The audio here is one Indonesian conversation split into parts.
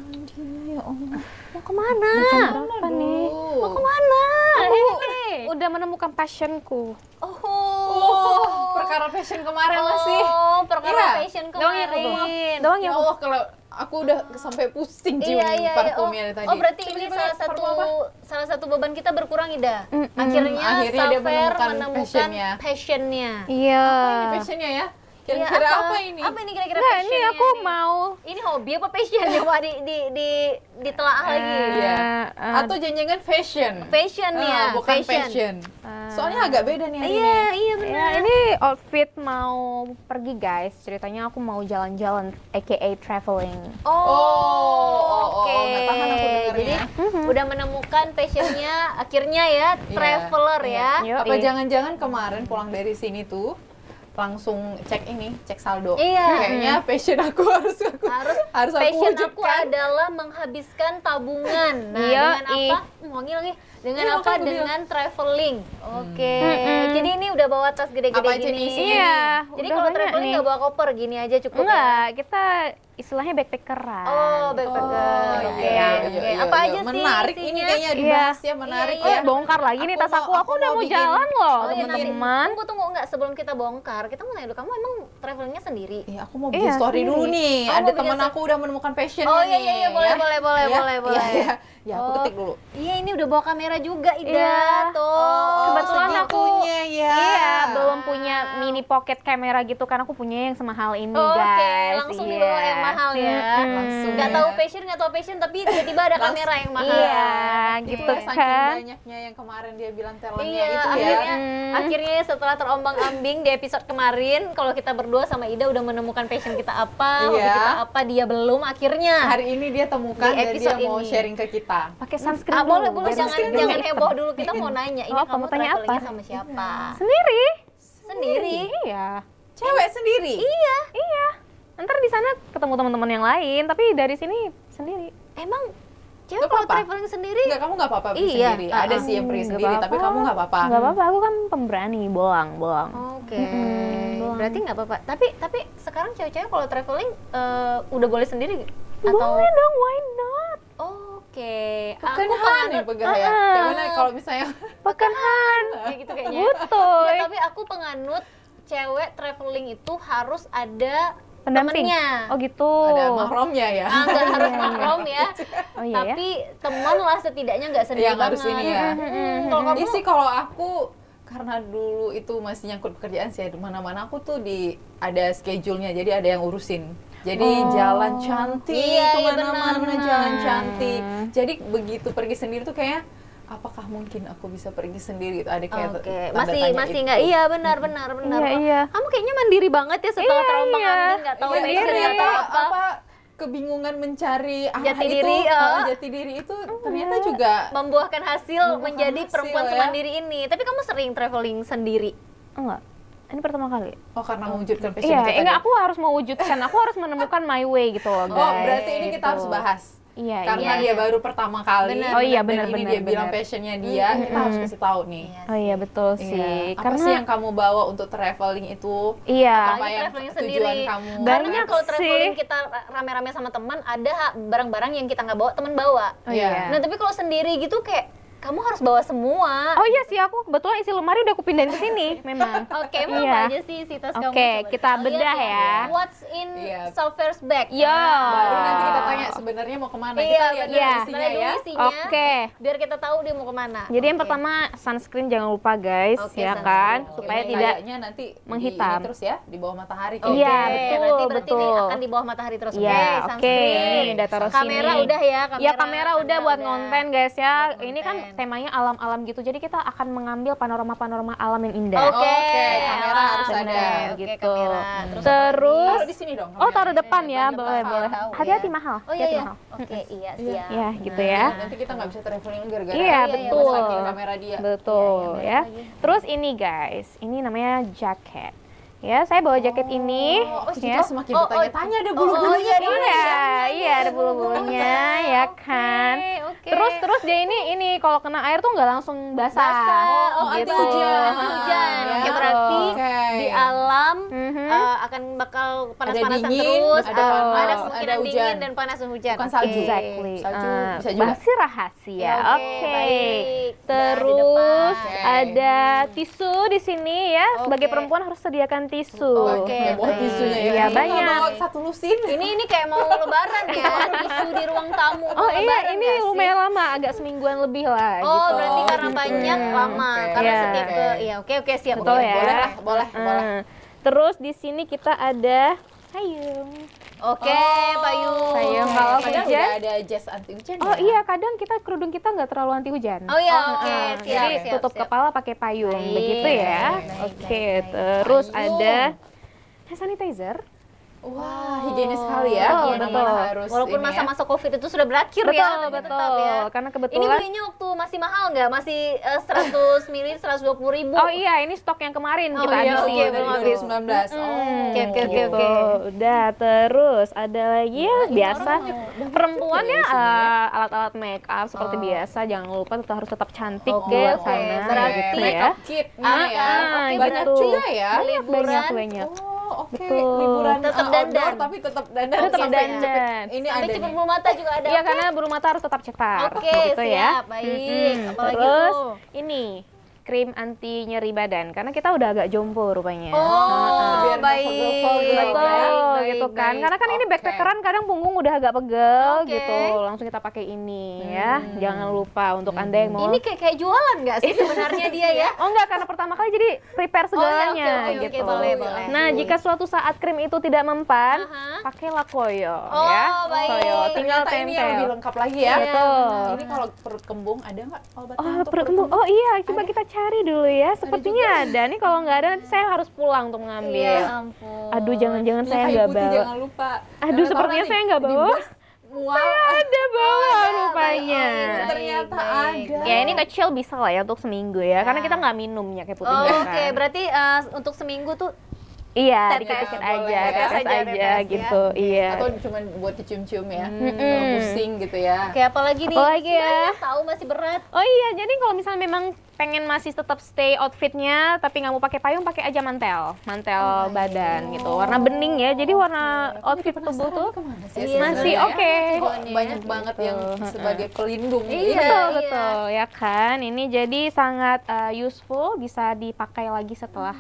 Ya Allah. Mau kemana? Jam berapa nih? Mau kemana? Udah menemukan passionku. Perkara fashion kemarin masih. Oh, perkara Iya. fashion Doang ya, kemarin. Doang Ya ya. Allah, kalau aku udah sampai pusing cium Iya. parfumnya tadi. Oh, berarti ini Coba salah satu beban kita berkurang, Ida. Mm-mm. Akhirnya Akhirnya dia Safer menemukan passionnya. passionnya. Iya. Ini fashionnya ya? Kira-kira Iya, apa ini? Apa ini kira-kira Nggak, passionnya? ini aku nih? mau. Ini hobi apa passion? Coba ditelaah lagi. Iya. Atau jangan-jangan fashion. Fashion ya, bukan fashion. Soalnya agak beda nih hari ini. Iya Ya, benar. ini outfit mau pergi guys. Ceritanya aku mau jalan-jalan, aka traveling. Oh, oke. nggak tahan aku dengarnya. Jadi udah menemukan passionnya akhirnya ya, traveler ya. Yo, Apa jangan-jangan kemarin pulang dari sini tuh langsung cek saldo. Iya. Kayaknya passion aku harus aku Passion aku wujudkan. adalah menghabiskan tabungan. Nah, Iya, dengan apa? Wangi lagi. Dengan Iya, apa? makanya aku Dengan traveling. Oke. Jadi ini udah bawa tas gede-gede Apa aja gini. nih isinya Iya, Jadi udah kalau banyak traveling nih. nggak bawa koper, gini aja cukup. Enggak, kita istilahnya backpackeran. Oh, backpacker. Oh, Oke. iya, Oke. iya, Apa iya. aja sih? Menarik ini isinya? kayaknya dibahas ya, menarik Iya, Oh, ya. bongkar lagi nih tas aku. Aku udah mau bikin- jalan loh, Oh iya, nanti teman-teman. tunggu enggak sebelum kita bongkar. Kita mau tanya dulu, kamu emang travelingnya sendiri? Iya, aku mau bikin Iya, story sendiri. dulu nih. Oh, Ada mau bikin teman aku udah menemukan passion Oh nih. iya, boleh, ya. boleh, Iya, boleh. Iya. Ya, aku Oh. ketik dulu. Iya, ini udah bawa kamera juga, Ida. Iya. Tuh. Kebetulan aku segitunya ya. Iya, belum punya mini pocket kamera gitu kan, aku punya yang semahal ini Oke, guys. langsung Iya. dibawa yang mahal ya. Langsung Nggak ya. tahu passion, tapi tiba-tiba ada kamera yang mahal. Iya, gitu Iya, saking kan. banyaknya yang kemarin dia bilang talentnya Iya, itu akhirnya, ya. akhirnya setelah terombang-ambing di episode kemarin, kalau kita berdua sama Ida udah menemukan passion kita apa, hobi Iya. kita apa, dia belum. Akhirnya Hari ini dia temukan Di dan dia episode mau ini. sharing ke kita. Pakai sunscreen boleh, dulu, boleh, biar jangan sunscreen dulu. heboh dulu. Kita mau nanya, ini Oh, kamu kamu tanya travelingnya apa? sama siapa? Sendiri. Sendiri? Iya. Cewek sendiri. Iya. Ntar di sana ketemu teman-teman yang lain, tapi dari sini sendiri. Emang cewek Nggak kalau apa-apa. traveling sendiri? Enggak, kamu nggak apa-apa pergi Iya. sendiri. Ada sih yang pergi Nggak sendiri, tapi apa-apa. kamu nggak apa-apa. Nggak apa-apa, aku kan pemberani, bolang. Oke, doang. berarti nggak apa-apa. Tapi sekarang cewek-cewek kalau traveling udah boleh sendiri atau? Boleh dong, why not? Oke, Bukan aku Han yang penganut pegang ya. Kayak mana kalau misalnya Pekan. kayak gitu kayaknya. Betul. Nggak, tapi aku penganut cewek traveling itu harus ada Pendamping. temennya. Oh gitu. ada mahramnya ya. Nggak harus mahram ya, Oh iya ya. tapi teman lah setidaknya nggak sendiri Yang harus banget. ini ya. Kalau kamu Iya sih kalau aku karena dulu itu masih nyangkut pekerjaan sih, mana-mana aku tuh ada schedule-nya, jadi ada yang urusin. Jadi jalan cantik, Iya, iya, kemana-mana benar. jalan cantik. Jadi begitu pergi sendiri tuh kayak, apakah mungkin aku bisa pergi sendiri? Itu ada kayak Oke, tanda masih tanya masih itu. nggak? Iya benar. Iya. Kamu kayaknya mandiri banget ya setelah Iya, terombang-ambing, nggak tahu Iya, passion, ternyata nggak tahu apa. kebingungan mencari arah Jati itu, diri, jati diri itu ternyata juga Membuahkan hasil Membuahkan menjadi hasil, perempuan ya. semandiri ini. Tapi kamu sering traveling sendiri? Enggak. Ini pertama kali. karena mewujudkan passion Iya, kita enggak, tadi. aku harus mewujudkan, aku harus menemukan my way gitu loh, guys. Oh, berarti ini kita harus Gitu. bahas. Iya, Karena iya. dia baru pertama kali. Benar, Oh iya, dan benar, ini benar, dia bilang benar. passionnya dia, kita harus kasih tahu nih. Oh iya, betul sih. Iya. Apa Karena sih yang kamu bawa untuk traveling itu? iya. Apa Apalagi yang traveling tujuan sendiri. kamu? Karena kalau sih. traveling kita rame-rame sama teman, ada barang-barang yang kita nggak bawa, teman bawa. Oh iya. Nah, tapi kalau sendiri gitu kayak kamu harus bawa semua. Oh iya sih, aku kebetulan isi lemari udah aku pindahin ke sini, memang. Oke, mau Iya. apa aja sih isi tas kamu? Oke, Coba kita lihat bedah ya. What's in Iya. Safer's bag? Iya. Baru nanti kita tanya sebenarnya mau kemana. Iya, Kita lihat dulu iya. isinya Lihat dulu ya. isinya, Oke. biar kita tahu dia mau kemana. Jadi yang Oke. pertama sunscreen jangan lupa guys, Oke, ya sunscreen. kan, Oke. supaya Kayaknya tidak nanti menghitam. ini terus ya di bawah matahari. Oke, Iya, nanti betul, berarti ini betul. akan di bawah matahari terus. Iya, oke. Sunscreen. Udah taruh Kamera sini. udah ya, Ya kamera udah buat ngonten guys ya. Buat Ini kan konten. temanya alam-alam gitu. Jadi kita akan mengambil panorama-panorama alam yang indah. Oke, kamera harus Bener, ada. Oke, gitu. kamera. Terus Terus, Taruh di sini dong. oh taruh kameranya. depan ya, depan boleh depan. boleh. Tahu, Hati-hati ya. mahal. Oh iya hati-hati iya. mahal. Oke, iya siap. Iya, gitu ya. Nanti kita nggak bisa traveling gara-gara Iya, betul. saking kamera dia. Betul Iya, ya. bener lagi. Terus ini guys, ini namanya jaket. Ya, saya bawa jaket ini. Oh, ya. kita semakin bertanya-tanya ada bulu-bulunya di mana ya? Iya, ada bulu-bulunya, ya kan. Oke. Terus dia ini kalau kena air tuh nggak langsung basah. Oh, anti gitu. hujan. Anti hujan. Ya, Ya berarti oke. di alam akan bakal panas-panasan dingin, terus, ada panas, ada kemungkinan ada hujan. dingin dan panas dan hujan. Bukan Oke. salju. Exactly. Salju bisa juga. Masih rahasia. Oke, baik. Terus Nah, di depan. ada tisu di sini ya. Sebagai Oke. perempuan harus sediakan tisu. Oke, Ya, bawa baik. tisunya ya. Iya, Kita banyak. nggak bawa satu lusin. Ini kayak mau lebaran ya, tisu di ruang tamu. Oh mau iya, lebaran ini nggak sih? lumayan lama, agak semingguan lebih lah. Oh, gitu. berarti karena banyak lama. Oke. Karena Iya. setiap iya, oke siap. Betul Oke. ya. Boleh. Terus di sini kita ada payung. Oke, payung. Payung kalau Kadang hujan. udah ada jas anti hujan Oh ya? iya, kadang kerudung kita nggak terlalu anti hujan. Oh iya, oke, siap. Jadi siap, tutup siap. kepala pakai payung, Baik, begitu ya. baik, Oke, baik. terus Payung. ada hand sanitizer. Wah, higienis sekali ya. Betul, Kemana-mana betul. harus Walaupun ini ya. masa-masa COVID itu sudah berakhir Betul, ya, tapi betul. tetap ya. Karena Ini kebetulan. belinya waktu masih mahal nggak? Masih 100 ml 120.000. Oh iya, ini stok yang kemarin Oh kita iya, habisin. oke, Dari belum habis. 2019. Oke, oke, oke, gitu. oke. Udah, terus ada lagi ya biasa orang perempuan juga ya ya isinya ya. alat-alat make up seperti biasa, jangan lupa harus tetap cantik Oke, buat oke. sana Berarti gitu make ya. up kitnya ya. oke, Banyak betul. juga ya. Banyak. Oh, oke. Betul. Liburan Tetap outdoor dandan. tapi tetap dandan. Tetap sampai dandan. cepet. Ini Sampai ada cepet nih. bulu mata juga ada. Iya, Oke. karena bulu mata harus tetap cetar. Oke, gitu ya. siap. Baik. Apalagi Terus tuh? ini krim anti nyeri badan karena kita udah agak jompo rupanya. Oh, biar nggak baik. pegel-pegel, Betul, Baik, gitu kan. baik. Karena kan ini Oke. backpackeran kadang punggung udah agak pegel Oke. gitu. Langsung kita pakai ini ya. Jangan lupa untuk Anda yang mau. Ini kayak jualan nggak sih sebenarnya dia ya? Oh enggak, karena pertama kali jadi prepare segalanya oke, gitu. boleh, boleh. Nah, jika suatu saat krim itu tidak mempan, Aha. pakailah koyo Oh, ya. baik. Koyo tinggal Ternyata ini yang tempel. lebih lengkap lagi ya. Betul. Ini kalau perut kembung ada nggak obatnya Oh, untuk perut kembung. Oh iya, coba kita cari dulu ya. Sepertinya ada. Nih kalau nggak ada nanti saya harus pulang untuk mengambil. Ya ampun. Aduh, jangan-jangan Ini saya kayu nggak putih, bawa. jangan lupa. Aduh, sepertinya saya nggak bawa. Mual. Ada bawa rupanya. baik. Ternyata baik. ada. Ya ini kecil bisa lah ya untuk seminggu ya, karena kita nggak minum minyak putih. Oh, kan. oke, berarti untuk seminggu tuh Iya, Tetes. dikit-dikit Boleh. aja, Tetes tetes aja, aja tetes ya. gitu. Iya. Atau cuma buat dicium-cium ya. Kalau pusing gitu ya. kayak apa lagi nih? Apalagi ya? Banyak tahu masih berat. Oh iya, jadi kalau misalnya memang pengen masih tetap stay outfitnya, tapi nggak mau pakai payung, pakai aja mantel badan gitu. Warna bening ya, jadi warna outfit tubuh tuh Kemana sih Iya, masih sebenarnya ya? oke. Kok banyak banget yang sebagai pelindung. Iya. Ini Betul, betul ya kan. Ini jadi sangat useful, bisa dipakai lagi setelah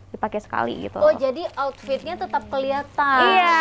dipakai sekali gitu. Oh, jadi outfitnya tetap kelihatan. Iya.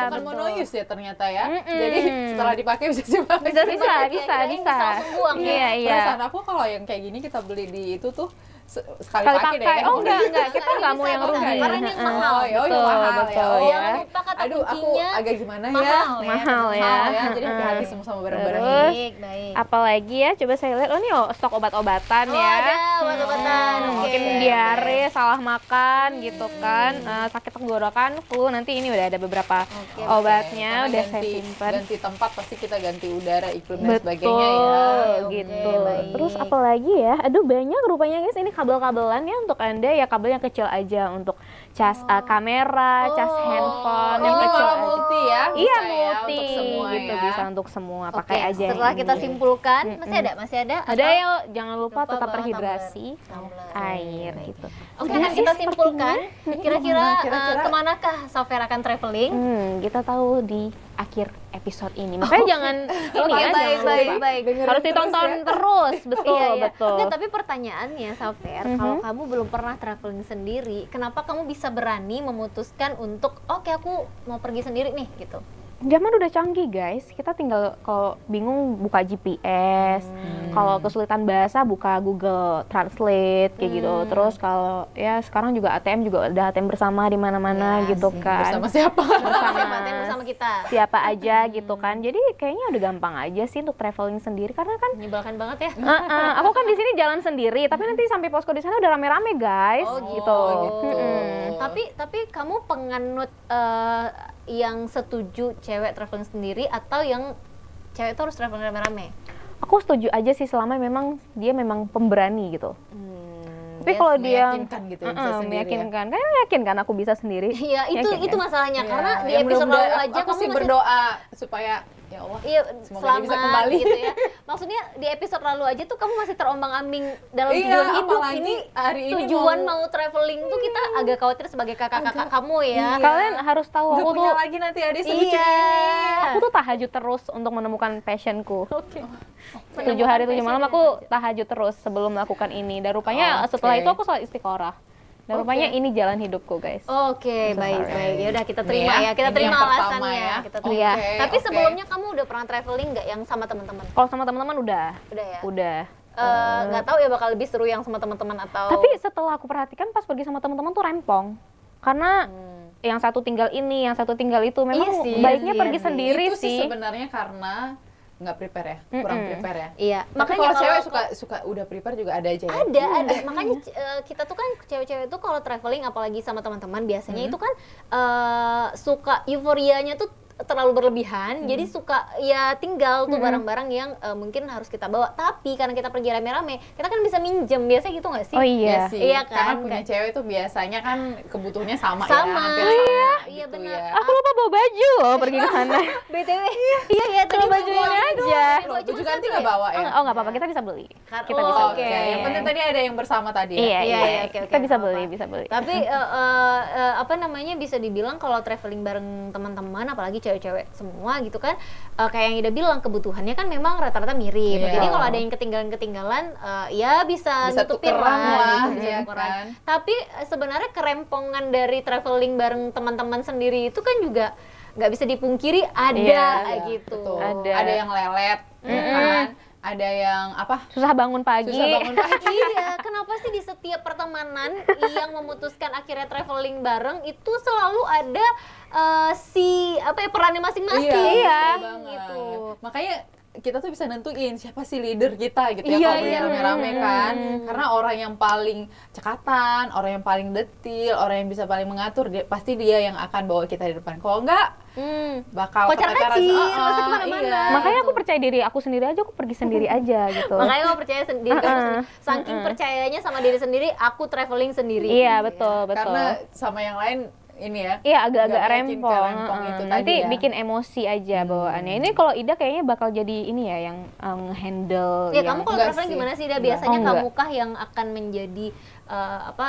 bukan betul. mono use ya ternyata ya. Jadi setelah dipakai bisa dipakai. Bisa, bisa, Kirain bisa. bisa langsung buang ya. Iya, iya. Perasaan aku kalau yang kayak gini kita beli di itu tuh sekali Sekali pakai deh. pakai. Oh enggak, kita Sekali nggak mau bisa, yang bisa. rugi. Karena ini yang Heeh. mahal. Oh, ya, Betul, mahal ya. betul Oh, ya. Jangan lupa kata Aduh, aku kuncinya agak gimana ya? mahal ya. Mahal ya. Mahal ya. Jadi hati-hati semua sama barang-barang Terus, ini. Baik, baik. Apalagi ya, coba saya lihat. Oh ini stok obat-obatan Oh, ya. ada obat-obatan. Oke. Mungkin diare, salah makan gitu kan, sakit tenggorokan, flu. Nanti ini udah ada beberapa obatnya, Karena udah saya simpan. Ganti tempat pasti kita ganti udara, iklim dan Betul, sebagainya ya. Oke, gitu. baik. Terus apalagi ya? Aduh banyak rupanya guys. Ini kabel-kabelan ya untuk Anda ya, kabel yang kecil aja untuk cas kamera, cas handphone yang Ini kecil malah aja. multi ya. Iya bisa ya, multi untuk semua gitu, ya. bisa untuk semua. Oke, Pakai aja. yang setelah kita ini. simpulkan, masih ada? Ada Atau- ya, jangan lupa Lupa tetap bawa terhidrasi tumbler. air gitu. Oke, Udah akan sih kita sepertinya. simpulkan. Kira-kira Kira-kira. kemanakah Safer akan traveling? Kita tahu di akhir episode ini. Makanya jangan ini ya, baik, jangan baik, lupa. baik. Harus ditonton terus, betul, Iya, iya. betul. Nggak, tapi pertanyaannya, Safer, kalau kamu belum pernah traveling sendiri, kenapa kamu bisa berani memutuskan untuk, oke, aku mau pergi sendiri nih, gitu? Zaman udah canggih guys, kita tinggal kalau bingung buka GPS, kalau kesulitan bahasa buka Google Translate kayak gitu. Terus kalau ya sekarang juga ATM juga ada ATM bersama di mana-mana Iya gitu sih. kan. Bersama siapa? Bersama bersama kita. Siapa aja gitu kan. Jadi kayaknya udah gampang aja sih untuk traveling sendiri karena kan Menyebalkan banget ya. aku kan di sini jalan sendiri, tapi nanti sampai posko di sana udah rame-rame guys, gitu. Tapi kamu penganut yang setuju cewek traveling sendiri atau yang cewek itu harus traveling rame-rame? Aku setuju aja sih selama memang dia memang pemberani gitu. Tapi kalau dia meyakinkan gitu ya, bisa sendiri ya. meyakinkan, kan yakin kan aku bisa sendiri. Iya, itu kan? masalahnya Iya, karena di ya episode mudah-mudahan lalu aja aku kamu sih masih berdoa supaya ya Allah iya semoga dia selamat bisa kembali gitu ya. Maksudnya di episode lalu aja tuh kamu masih terombang-ambing dalam Iya, tujuan hidup. apalagi Ini hari ini tujuan mau traveling tuh kita agak khawatir sebagai kakak-kakak kamu ya. Iya. Kalian harus tahu Nggak aku punya tuh lagi nanti adik selucu Iya. aku tuh tahajud terus untuk menemukan passionku. Oke. 7 hari 7 malam aku tahajud terus sebelum melakukan ini. Dan rupanya Oke. setelah itu aku sholat istiqorah. Dan rupanya ini jalan hidupku, guys. Oke, baik sorry. baik. Ya udah kita Ini terima ya. Kita ini terima yang pertama alasannya. ya. Kita terima. Iya. Tapi Oke. sebelumnya kamu udah pernah traveling nggak yang sama teman-teman? Kalau sama teman-teman udah. Udah ya. Udah. Nggak tahu ya bakal lebih seru yang sama teman-teman atau Tapi setelah aku perhatikan pas pergi sama teman-teman tuh rempong. Karena yang satu tinggal ini, yang satu tinggal itu. Memang Iya sih, baiknya iya pergi sih. sendiri itu sih sih. sebenarnya karena nggak prepare ya, kurang prepare ya. Iya. Tapi kalau cewek suka udah prepare juga ada aja ya. ada makanya kita tuh kan cewek-cewek tuh kalau traveling apalagi sama teman-teman biasanya itu kan suka euforianya tuh terlalu berlebihan, jadi suka ya tinggal tuh barang-barang yang mungkin harus kita bawa. Tapi karena kita pergi rame-rame, kita kan bisa minjem, biasanya gitu nggak sih? Oh iya. Iya sih, Iya karena kan? punya cewek tuh biasanya kan kebutuhannya sama, Sama. ya, hampir Iya, sama iya gitu benar. ya. Aku lupa bawa baju loh pergi ke sana. BTW, iya tadi Cuma baju ini aja. Baju ganti nggak bawa ya? Oh nggak apa-apa, kita bisa beli. Kita Oh, bisa Oke, beli. yang penting tadi ada yang bersama tadi ya. Iya, Iya, iya. oke, Kita bisa nggak beli, apa-apa. bisa beli. Tapi apa namanya bisa dibilang kalau traveling bareng teman-teman, apalagi cewek-cewek semua gitu kan, kayak yang Ida bilang kebutuhannya kan memang rata-rata mirip. Iya. Jadi kalau ada yang ketinggalan-ketinggalan, ya bisa nutupin tukeran lah, gitu, bisa iya tukeran. kan. Tapi sebenarnya kerempongan dari traveling bareng teman-teman sendiri itu kan juga nggak bisa dipungkiri ada Iya, gitu. Betul. Ada. Ada yang lelet, ya kan? Ada yang apa? Susah bangun pagi. Susah bangun pagi. Iya, kenapa sih di setiap pertemanan yang memutuskan akhirnya traveling bareng itu selalu ada perannya masing-masing. Iya, betul banget. gitu. Makanya kita tuh bisa nentuin siapa sih leader kita gitu ya Iya, kalau iya. rame-rame kan. Karena orang yang paling cekatan, orang yang paling detil, orang yang bisa paling mengatur, pasti dia yang akan bawa kita di depan. Kalau enggak bakal Kocar-kacir, keteteran. masuk kemana-mana. Iya. Makanya aku percaya diri aku sendiri aja, aku pergi sendiri aja gitu. Makanya kamu percaya diri kamu sendiri. Saking percayanya sama diri sendiri, aku traveling sendiri. Iya, betul, betul. Karena sama yang lain ini ya. Iya, agak-agak nggak meyakinkan rempong. rempong itu Nanti tadi ya. bikin emosi aja bawaannya. Ini kalau Ida kayaknya bakal jadi ini ya yang handle. Ya kamu kalau Enggak traveling sih. gimana sih? Dah Enggak. biasanya Oh, enggak. kamu kah yang akan menjadi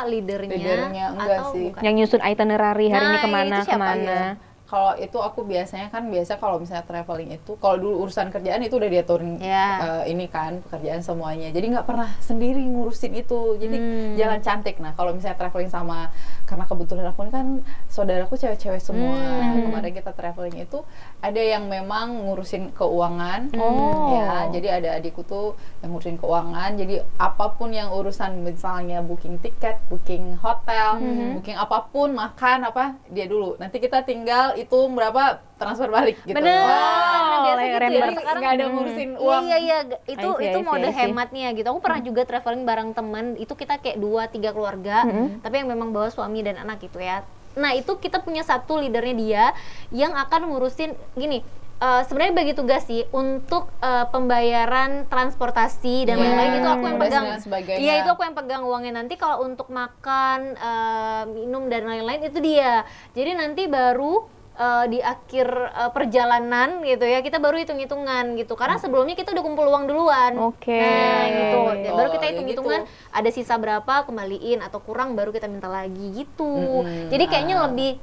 leadernya Enggak atau sih. bukan? yang nyusun itinerary hari ini Nah, kemana itu siapa kemana. Kalau itu aku biasanya kalau misalnya traveling itu, kalau dulu urusan kerjaan itu udah diaturin Ya. ini kan pekerjaan semuanya. Jadi nggak pernah sendiri ngurusin itu. Jadi jalan cantik. Nah kalau misalnya traveling sama, karena kebetulan aku ini kan saudaraku cewek-cewek semua. Kemarin kita traveling itu ada yang memang ngurusin keuangan. Oh. Ya, jadi ada adikku tuh yang ngurusin keuangan. Jadi apapun yang urusan misalnya booking tiket, booking hotel, booking apapun, makan apa, dia dulu. Nanti kita tinggal hitung berapa transfer balik gitu. Bener. Nah, biasa like gitu ya. reimburse. Jadi nggak ada ngurusin Iya uang. iya itu I see, itu I see, mode I see. hematnya gitu. Aku pernah juga traveling bareng teman, itu kita kayak 2-3 keluarga, tapi yang memang bawa suami dan anak gitu ya. Nah, itu kita punya satu leadernya dia yang akan ngurusin gini. Sebenarnya bagi tugas sih untuk pembayaran transportasi dan Iya, lain-lain itu aku yang dan pegang. sebagainya. Iya, itu aku yang pegang uangnya. Nanti kalau untuk makan, minum dan lain-lain itu dia. Jadi nanti baru di akhir perjalanan gitu ya, kita baru hitung-hitungan gitu. Karena sebelumnya kita udah kumpul uang duluan. Oke. Nah, gitu. Dan baru kita Oh, hitung-hitungan gitu. ada sisa berapa, kembaliin atau kurang baru kita minta lagi gitu. Jadi kayaknya lebih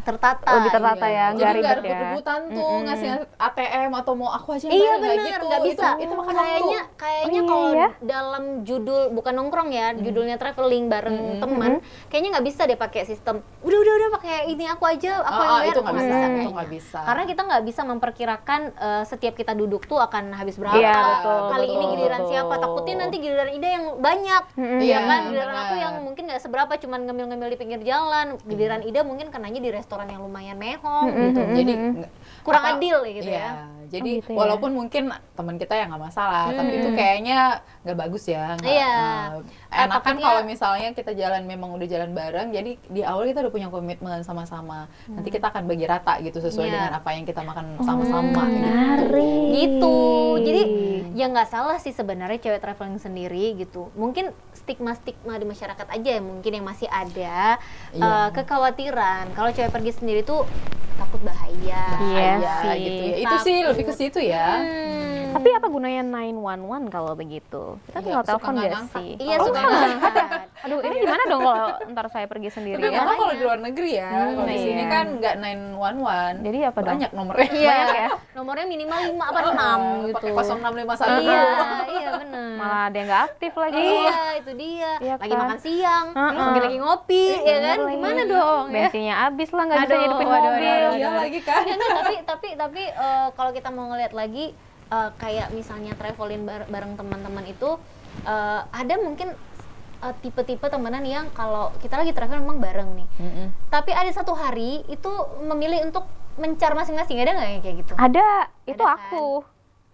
tertata. Lebih tertata ya, Jadi nggak nggak ribet ya. rebut-rebutan tuh ngasih ATM atau mau aku aja yang Iya bayar, nggak benar, gitu. nggak bisa. Itu makan kayaknya waktu. kayaknya Oh, iya, kalau iya. dalam judul bukan nongkrong ya, judulnya traveling bareng teman, kayaknya nggak bisa deh pakai sistem. Udah pakai ini aku aja, aku yang bayar. Itu nggak bisa, itu kayaknya. nggak bisa. Karena kita nggak bisa memperkirakan setiap kita duduk tuh akan habis berapa. Iya, betul, Kali ini betul, giliran betul. siapa? Takutnya nanti giliran Ida yang banyak. Iya, Iya kan, giliran benar. aku yang mungkin nggak seberapa, cuman ngemil-ngemil di pinggir jalan. Giliran Ida mungkin kenanya di restoran yang lumayan mehong gitu. Jadi Kurang adil ya gitu iya. ya. Jadi Oh, gitu ya. walaupun mungkin teman kita ya nggak masalah, tapi itu kayaknya nggak bagus ya. Nggak, Iya. enakan Takutnya- kalau misalnya kita jalan memang udah jalan bareng, jadi di awal kita udah punya komitmen sama-sama. Nanti kita akan bagi rata gitu sesuai Iya. dengan apa yang kita makan sama-sama gitu. Menarik. Gitu. Jadi Ya nggak salah sih sebenarnya cewek traveling sendiri gitu. Mungkin stigma-stigma di masyarakat aja ya mungkin yang masih ada. Kekhawatiran kalau cewek pergi sendiri tuh takut bahaya. Iya sih. Gitu ya. Itu sih lebih ke situ ya. Tapi apa gunanya 911 kalau begitu? Kita tinggal suka telepon nggak nggak ngangkat. sih? Iya Oh, suka nggak ngangkat. Aduh, ini gimana dong kalau ntar saya pergi sendiri Tapi ya? nggak tahu kalau di luar negeri ya. Kalau di sini iya. kan nggak 911. Jadi apa dong? Banyak nomornya. Iya, Banyak ya? nomornya minimal 5 apa 6 gitu. Pakai 0651 Iya, dulu. iya benar. Malah ada yang nggak aktif lagi. Iya, itu dia. Iya Lagi kan? makan siang, Heeh. lagi ngopi, ya kan? Bener lagi. Gimana dong? Ya? Bensinnya habis lah, nggak bisa Aduh, hidupin waduh, mobil. Iya lagi kan. Enggak, tapi kalau kita mau ngeliat lagi kayak misalnya traveling bareng teman-teman itu ada mungkin tipe-tipe temenan yang kalau kita lagi travel memang bareng nih. Tapi ada satu hari itu memilih untuk mencar masing-masing, ada nggak yang kayak gitu? Ada, itu Ada kan? aku.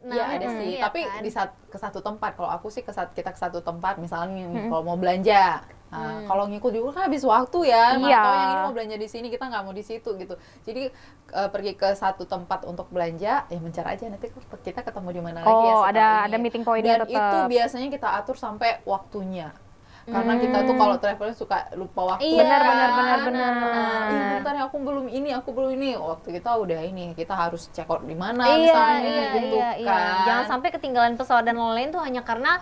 Iya ada sih, iya tapi kan? di ke satu tempat. Kalau aku sih kita ke satu tempat, misalnya nih, kalau mau belanja. Nah, kalau ngikut juga kan habis waktu ya. Mana Iya. tahu yang ini mau belanja di sini, kita nggak mau di situ gitu. Jadi pergi ke satu tempat untuk belanja, ya mencar aja nanti kita ketemu di mana lagi ya. Oh, setelah ada ini. meeting point-nya Dan tetap. itu biasanya kita atur sampai waktunya. Karena kita tuh kalau traveling suka lupa waktu. Iya, benar. Ih, bentar ya, aku belum ini. Waktu kita udah ini, kita harus check out di mana Iya, misalnya gitu kan. Jangan sampai ketinggalan pesawat dan lain-lain tuh hanya karena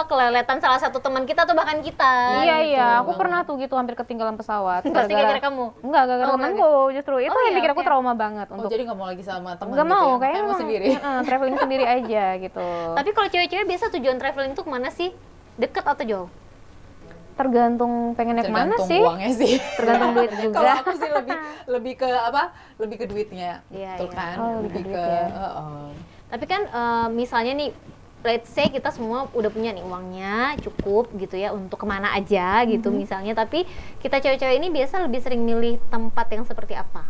keleletan salah satu teman kita atau bahkan kita. Iya, gitu. aku pernah tuh gitu hampir ketinggalan pesawat. Pasti gara-gara kamu. Enggak, gara-gara Oh, temanku justru. Itu Oh, yang iya, bikin aku oke. trauma banget Oh, untuk jadi nggak mau lagi sama teman nggak gitu mau, ya? kayaknya mau emang, sendiri. traveling sendiri aja gitu. Tapi kalau cewek-cewek biasa tujuan traveling tuh kemana sih? Deket atau jauh? Tergantung pengennya kemana Tergantung sih? uangnya sih. Tergantung duit juga. Kalau aku sih lebih ke apa? Lebih ke duitnya. Iya, Betul iya. kan? Oh, lebih ke duit ya. Tapi kan misalnya nih, let's say kita semua udah punya nih uangnya cukup gitu ya untuk kemana aja gitu misalnya. Tapi kita cewek-cewek ini biasa lebih sering milih tempat yang seperti apa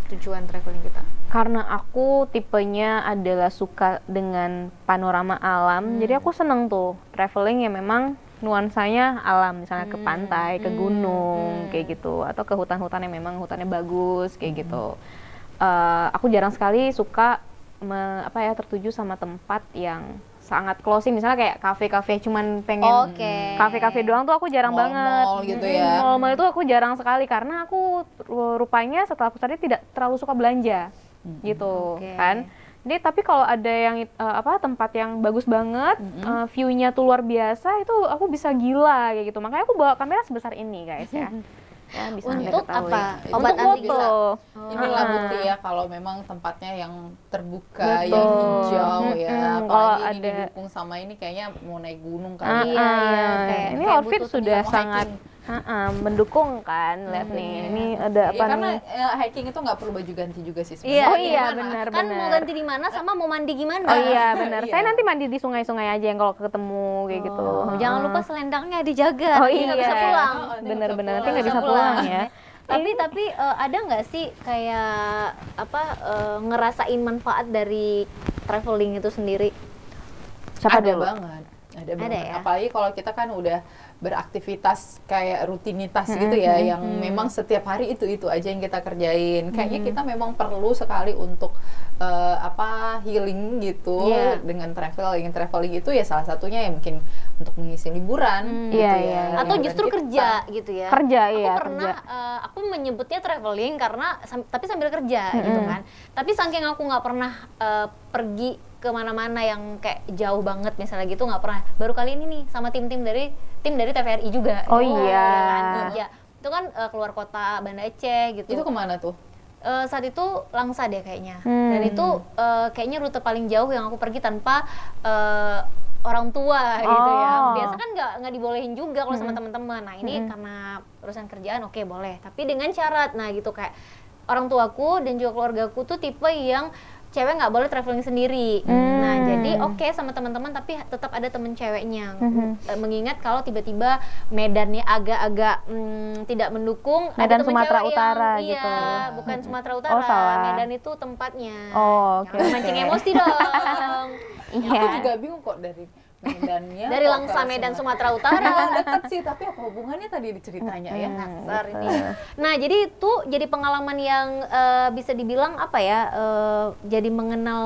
tujuan traveling kita? Karena aku tipenya adalah suka dengan panorama alam, jadi aku seneng tuh traveling yang memang nuansanya alam, misalnya ke pantai, ke gunung, kayak gitu, atau ke hutan-hutan yang memang hutannya bagus, kayak gitu. Aku jarang sekali suka tertuju sama tempat yang sangat closing, misalnya kayak kafe-kafe cuman pengen kafe-kafe doang tuh aku jarang banget. Mall gitu ya. Mall-mall itu aku jarang sekali karena aku rupanya setelah aku sadar tidak terlalu suka belanja, gitu kan. Jadi tapi kalau ada yang tempat yang bagus banget, view-nya tuh luar biasa, itu aku bisa gila kayak gitu. Makanya aku bawa kamera sebesar ini guys ya. Ya, bisa Untuk diketahui. apa? Itu Obat Untuk anti foto. Inilah bukti ya kalau memang tempatnya yang terbuka, Betul. yang hijau ya. Kalau Apalagi ini ada- didukung sama ini kayaknya mau naik gunung Ah, kali. Iya, ah. kayak- Ini kayak outfit butuh sudah mau sangat mendukung kan, lihat nih. Ini ada Iya, apa karena nih? hiking itu nggak perlu baju ganti juga sih Iya, Oh sebenarnya. iya, Gimana? benar. Kan mau ganti di mana sama mau mandi gimana? Oh iya benar. Iya. Saya nanti mandi di sungai-sungai aja yang kalau ketemu kayak gitu. Jangan lupa selendangnya dijaga. Oh nanti iya. nggak bisa pulang. Bener-bener nanti pulang. nggak bisa Bisa pulang pulang. ya. Tapi ada nggak sih kayak ngerasain manfaat dari traveling itu sendiri? Siapa Ada dulu? banget. Ada banget. ya? Apalagi kalau kita kan udah beraktivitas kayak rutinitas gitu ya, yang memang setiap hari itu aja yang kita kerjain. Kayaknya kita memang perlu sekali untuk healing gitu Iya. dengan traveling itu ya salah satunya ya mungkin untuk mengisi liburan gitu Iya, ya. iya. Atau Liburan justru kita. kerja gitu ya? Kerja, Aku iya, pernah, aku menyebutnya traveling karena tapi sambil kerja gitu kan. Tapi saking aku nggak pernah pergi kemana-mana yang kayak jauh banget misalnya gitu, nggak pernah. Baru kali ini nih sama tim dari TVRI juga. Oh gitu. iya. Kan? Iya. Itu kan keluar kota Banda Aceh gitu. Itu kemana tuh? Saat itu Langsa deh kayaknya. Dan itu kayaknya rute paling jauh yang aku pergi tanpa orang tua gitu ya. Biasa kan nggak dibolehin juga kalau sama teman-teman. Nah ini karena urusan kerjaan oke, boleh. Tapi dengan syarat, nah gitu kayak orang tuaku dan juga keluargaku tuh tipe yang cewek nggak boleh traveling sendiri. Nah jadi oke sama teman-teman, tapi tetap ada temen ceweknya. Mengingat kalau tiba-tiba medannya agak-agak tidak mendukung. Medan ada temen Sumatera cewek Utara yang, gitu. Iya, bukan Sumatera Utara. Oh, salah. Medan itu tempatnya. Oh, oke. Jangan mancing emosi dong. Iya. Aku juga bingung kok dari Medannya. Dari kok Langsa ke Medan Sumatera. Sumatera Utara. Memang dekat sih, tapi apa hubungannya tadi diceritanya ya? Kasar ini. Nah, jadi itu jadi pengalaman yang bisa dibilang apa ya? Jadi mengenal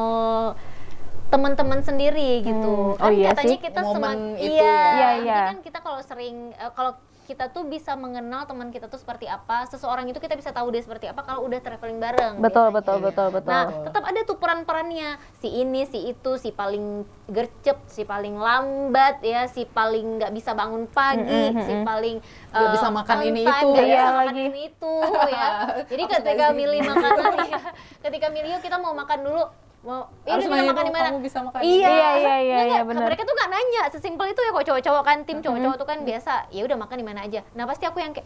teman-teman sendiri gitu. Oh iya katanya sih. kita Momen itu iya, ya. jadi Iya. kan kita kalau sering kalau kita tuh bisa mengenal teman kita tuh seperti apa, seseorang itu kita bisa tahu dia seperti apa kalau udah traveling bareng. Betul, biasanya. betul, betul, betul. Nah, tetap ada tuh peran-perannya. Si ini, si itu, si paling gercep, si paling lambat ya, si paling nggak bisa bangun pagi, si paling Nggak bisa makan on ini time, itu. nggak Iya bisa makan lagi. ini itu ya. Jadi Aku ketika suka milih makanan ya, ketika milih yuk kita mau makan dulu, mau Harus kita nanya makan di dulu, mana? kamu bisa makan Iya, Iya, Nggak, benar. mereka tuh nggak nanya, sesimpel itu ya kok cowok-cowok kan tim cowok-cowok tuh kan biasa, ya udah makan di mana aja. Nah pasti aku yang kayak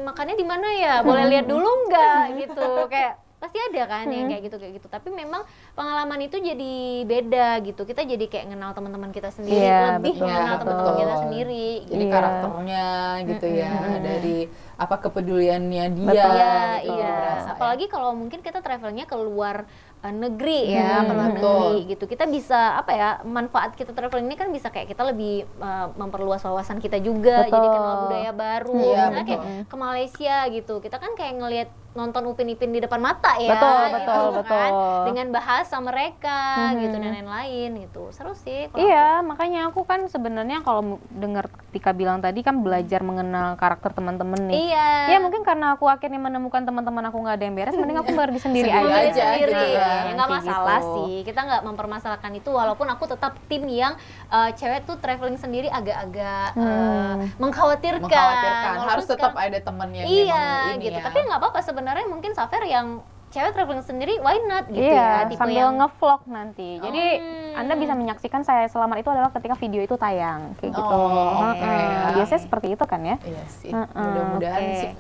makannya di mana ya, boleh lihat dulu nggak gitu, kayak pasti ada kan yang kayak gitu. Tapi memang pengalaman itu jadi beda gitu. Kita jadi kayak kenal teman-teman kita sendiri, Iya, lebih betul, mengenal teman-teman betul. kita sendiri. Jadi Iya. karakternya gitu ya, dari apa kepeduliannya dia. Betul. Iya, gitu, iya. berasa ya. Apalagi kalau mungkin kita travelnya keluar negeri ya, keluar betul. negeri gitu. Kita bisa apa ya, manfaat kita traveling ini kan bisa kayak kita lebih memperluas wawasan kita juga, Betul. jadi kenal budaya baru. Iya, Misalnya kayak betul. ke Malaysia gitu. Kita kan kayak ngelihat nonton Upin Ipin di depan mata ya. Betul, gitu betul, kan. betul. Dengan bahasa mereka gitu dan lain-lain gitu. Seru sih kalau Iya, makanya aku kan sebenarnya kalau dengar Tika bilang tadi kan belajar mengenal karakter teman-teman nih. Iya. Ya mungkin karena aku akhirnya menemukan teman-teman aku nggak ada yang beres, mending aku pergi sendiri Sendiri aja. aja sendiri gitu ya, kan, nggak kayak masalah gitu. sih, kita nggak mempermasalahkan itu, walaupun aku tetap tim yang cewek tuh traveling sendiri agak-agak mengkhawatirkan Mengkhawatirkan, harus Walaupun tetap sekarang- ada teman yang iya memang ini gitu, ya. tapi nggak apa-apa sebenarnya, mungkin Safer yang cewek traveling sendiri, why not gitu Iya, ya, tipe sambil yang ngevlog nanti. Jadi Anda bisa menyaksikan saya selamat itu adalah ketika video itu tayang, kayak gitu. Oh, oke. Biasanya seperti itu kan ya? Iya sih, Heeh, mudah-mudahan oke. sih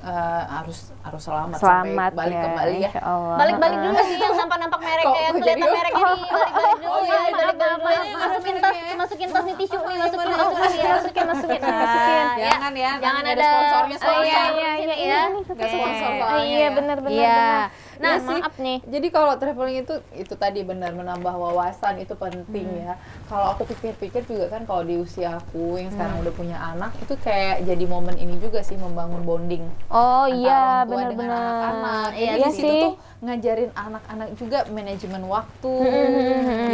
harus selamat, Selamat sampai balik ya, kembali ya. Insya Allah. balik-balik dulu sih yang nampak merek Kok kayak jadi kelihatan oh. mereknya nih, balik-balik dulu Oh, ya, iya, balik-balik dulu. maaf, Masukin tas nih tisu nih, masukin ya. Jangan ya, Jangan nanti ada sponsornya soalnya. iya, iya, ini Nggak Oke. sponsor soalnya. Iya, ya. benar-benar. Iya. Nah, Iya sih. maaf nih. Jadi kalau traveling itu tadi benar menambah wawasan itu penting ya. Kalau aku pikir-pikir juga kan kalau di usia aku yang sekarang udah punya anak itu kayak jadi momen ini juga sih membangun bonding Oh antara iya, orang tua dengan benar-benar. anak-anak. Iya Jadi di situ sih. tuh ngajarin anak-anak juga manajemen waktu,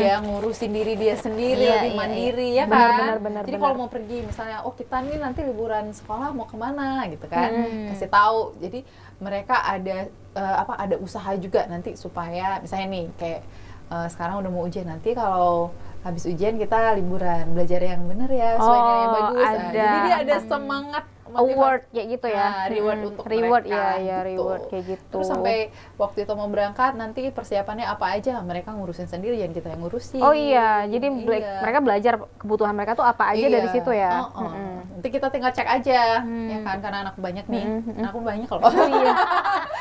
ya ngurusin diri dia sendiri, Iya, lebih iya, mandiri ya Benar, kan. benar, Jadi benar. kalau mau pergi misalnya, oh kita nih nanti liburan sekolah mau kemana gitu kan, kasih tahu. Jadi mereka ada ada usaha juga nanti supaya misalnya nih kayak sekarang udah mau ujian, nanti kalau habis ujian kita liburan, belajar yang bener ya, sesuai nilai yang Oh, bagus. Nah, ada. jadi dia ada semangat Award kayak gitu ya. Nah, reward untuk reward mereka, ya, gitu. reward kayak gitu. Terus sampai waktu itu mau berangkat nanti persiapannya apa aja, mereka ngurusin sendiri, jangan kita yang ngurusin. Oh iya, jadi Iya. mereka belajar kebutuhan mereka tuh apa aja dari Iya. situ ya. Nanti kita tinggal cek aja, ya kan, karena anak banyak nih. Aku banyak loh. Oh iya.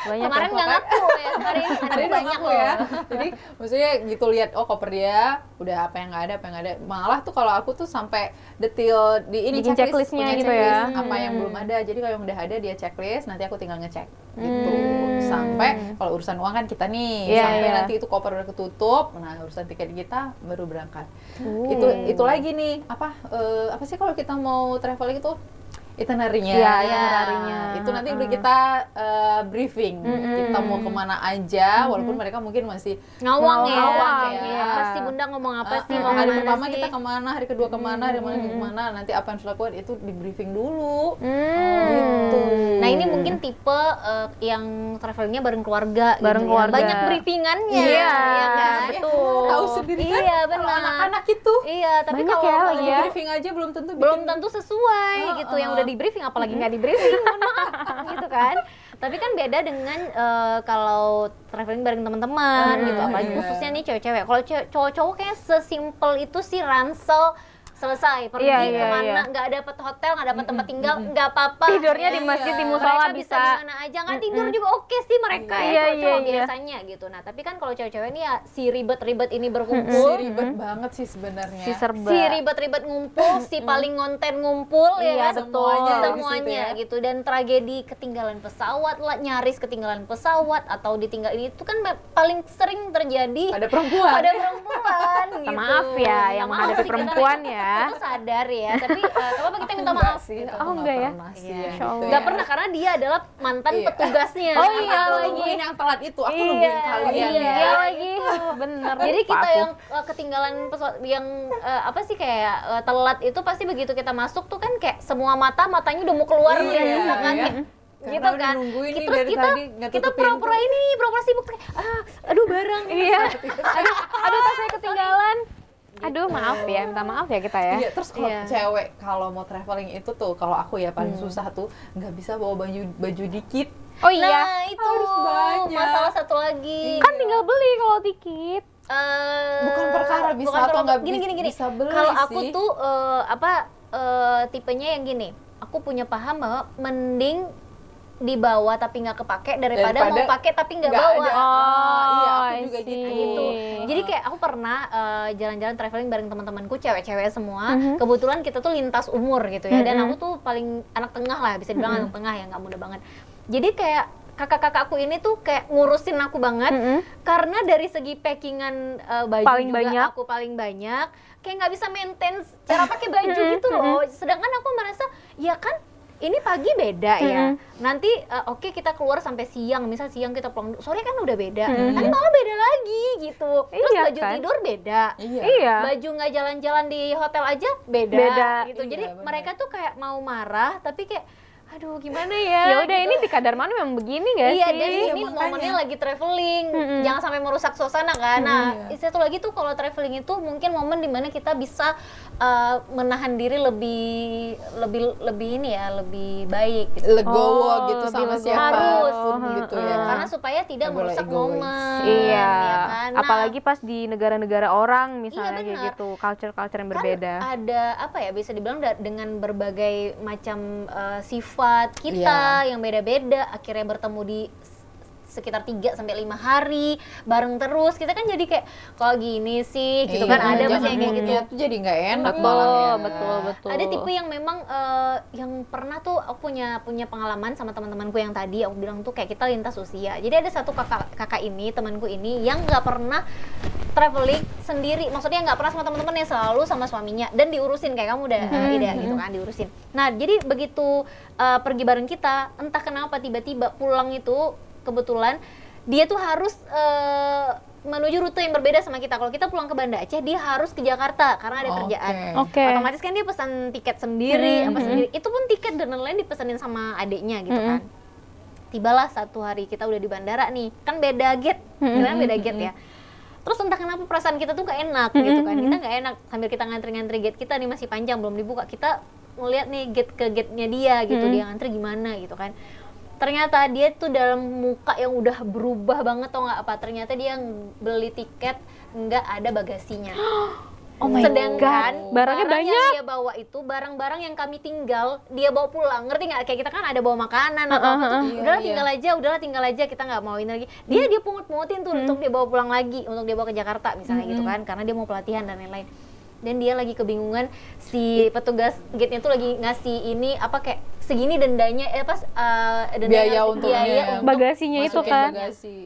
Banyak Kemarin ya. nggak ngaku ya, hari ini Hari ada ini banyak aku loh. ya. Jadi maksudnya gitu lihat koper dia udah apa yang nggak ada. Malah tuh kalau aku tuh sampai detail di ini Bikin checklistnya punya gitu ya. apa yang belum ada. Jadi kalau yang udah ada dia checklist, nanti aku tinggal ngecek gitu. Sampai kalau urusan uang kan kita nih, Iya, sampai iya. nanti itu koper udah ketutup, nah urusan tiket kita baru berangkat. Itu lagi nih, apa sih kalau kita mau traveling itu itinerary-nya. Iya, itinerary-nya. Itu nanti udah kita briefing. Kita mau kemana aja, walaupun mereka mungkin masih Ngawang ya, Ngawang, kayak, iya. apa sih bunda ngomong apa sih, mau hari kemana pertama sih? kita kemana, hari kedua kemana, hari kemana, nanti apa yang harus dilakukan itu di briefing dulu. Hmm. Gitu. Nah ini mungkin tipe yang travelingnya bareng keluarga, Bareng gitu ya. keluarga. Banyak briefingannya, Iya, kan? betul. Tahu sendiri kan, Iya kalau benar. anak-anak itu Iya, tapi Banyak kalau ya, lagi iya. briefing aja belum tentu belum bikin- tentu sesuai gitu, yang udah di briefing apalagi nggak di briefing, mohon maaf gitu kan. Tapi kan beda dengan kalau traveling bareng teman-teman gitu, apalagi iya. khususnya nih cewek-cewek. Kalau cowok-cowok kayak sesimpel itu sih, ransel selesai pergi Iya, iya, kemana, iya. nggak dapet hotel, nggak dapet tempat tinggal, nggak apa-apa. Tidurnya di Iya. masjid, di Mereka musola bisa bisa. di mana aja, nggak tidur juga oke sih mereka Iya, ya, cowok-cowok iya, iya. biasanya gitu. Nah tapi kan kalau cewek-cewek ini ya si ribet-ribet ini Si berkumpul, ribet banget sih sebenarnya. Si serba. si ribet-ribet ngumpul, si paling konten ngumpul, Iya, ya kan? betul. Semuanya Di situ gitu. Dan tragedi ketinggalan pesawat lah, nyaris ketinggalan pesawat atau ditinggal, ini itu kan paling sering terjadi Ada perempuan. pada perempuan gitu. maaf ya yang Minta maaf menghadapi sih, perempuan kita, ya. Kita sadar ya, tapi gak apa-apa kita minta maaf sih, gitu. aku Oh, enggak ya? pernah sih Iya. yang Insya gitu Allah. Nggak ya. pernah karena dia adalah mantan Iya. petugasnya. Oh iya, Aku lagi. nungguin yang telat itu, aku Iya, nungguin kalian iya ya. lagi. Bener. Jadi lupa kita aku. yang ketinggalan pesawat yang apa sih kayak telat itu pasti begitu kita masuk tuh kan kayak semua matanya udah mau keluar Iya, gitu kan. iya. Kayak, Karena gitu udah kan. nungguin nih Terus dari kita tadi nggak kita tutup pura-pura pintu. ini pura-pura sibuk kayak aduh barang. Iya. Aduh tas saya ketinggalan. Aduh maaf ya, minta maaf ya kita ya. Iya, terus kalau Iya. cewek kalau mau traveling itu tuh kalau aku ya paling susah tuh nggak bisa bawa baju dikit. Oh iya. Nah, itu Harus banyak. masalah satu lagi. Kan tinggal beli kalau tiket. Bukan perkara bisa bukan atau perkara- nggak gini. bisa beli Kalau aku sih. tuh tipenya yang gini. Aku punya paham bahwa mending dibawa tapi nggak kepake daripada mau pakai tapi nggak bawa. ada. Iya, aku I juga see. gitu. Gitu. Jadi kayak aku pernah jalan-jalan traveling bareng teman-temanku cewek-cewek semua. Mhm. Kebetulan kita tuh lintas umur gitu ya. Dan Mhm. aku tuh paling anak tengah lah, bisa dibilang anak tengah ya, nggak muda banget. Jadi kayak kakak-kakakku ini tuh kayak ngurusin aku banget karena dari segi packingan baju Paling juga banyak. aku paling banyak. Kayak nggak bisa maintain cara pakai baju gitu loh. Sedangkan aku merasa ya kan ini pagi beda ya. Nanti oke kita keluar sampai siang, misal siang kita pulang, sore kan udah beda. Nanti malah beda lagi gitu. Terus Iya, baju kan? tidur beda. Iya. Baju nggak jalan-jalan di hotel aja beda, Beda. gitu. Iya, Jadi benar. mereka tuh kayak mau marah tapi kayak aduh gimana ya? Ya udah gitu. ini di Kadarman memang begini gak Iya, sih? dan ini makanya. momennya lagi traveling, jangan sampai merusak suasana kan. Nah, Iya. satu lagi tuh kalau traveling itu mungkin momen dimana kita bisa menahan diri lebih ini ya, lebih baik gitu. Legowo Oh, gitu lebih sama legowo. siapapun Harus. gitu ya. Karena supaya tidak Nggak boleh merusak egois. momen. Iya, ya kan? Nah, apalagi pas di negara-negara orang misalnya Iya, kayak benar. gitu, culture-culture yang kan berbeda. ada apa ya, bisa dibilang dengan berbagai macam sifat kita yang beda-beda, akhirnya bertemu di sekitar 3 sampai 5 hari bareng terus, kita kan jadi kayak kok gini sih gitu kan, ada jangan pasti yang kayak gitu. moodnya tuh jadi nggak enak Betul, malah ya. betul. Ada tipe yang memang yang pernah tuh aku punya pengalaman sama teman-temanku yang tadi aku bilang tuh kayak kita lintas usia. Jadi ada satu kakak ini, temanku ini yang nggak pernah traveling sendiri, maksudnya nggak pernah sama teman-teman, yang selalu sama suaminya dan diurusin kayak kamu udah Ida gitu kan, diurusin. Nah jadi begitu pergi bareng kita, entah kenapa tiba-tiba pulang itu kebetulan dia tuh harus menuju rute yang berbeda sama kita. Kalau kita pulang ke Banda Aceh, dia harus ke Jakarta karena ada kerjaan. Oke. Otomatis kan dia pesan tiket sendiri, apa sendiri. Itu pun tiket dan lain-lain dipesanin sama adiknya gitu kan. Tibalah satu hari kita udah di bandara nih, kan beda gate, kan beda gate ya. Terus entah kenapa perasaan kita tuh gak enak gitu kan. Kita gak enak sambil kita ngantri-ngantri gate kita nih masih panjang belum dibuka. Kita ngeliat nih gate ke gate-nya dia gitu, dia ngantri gimana gitu kan. Ternyata dia tuh dalam muka yang udah berubah banget, tau nggak apa? Ternyata dia beli tiket nggak ada bagasinya. Oh my Sedangkan God, barangnya barang banyak. yang dia bawa itu barang-barang yang kami tinggal dia bawa pulang, ngerti nggak? Kayak kita kan ada bawa makanan atau apa tuh, udahlah tinggal aja, kita nggak mau ini lagi. Dia pungut-pungutin tuh untuk dia bawa pulang lagi, untuk dia bawa ke Jakarta misalnya gitu kan, karena dia mau pelatihan dan lain-lain. Dan dia lagi kebingungan, si petugas gate-nya tuh lagi ngasih ini apa kayak segini dendanya Biaya untungnya, untuk bagasinya itu Masukin kan. bagasi.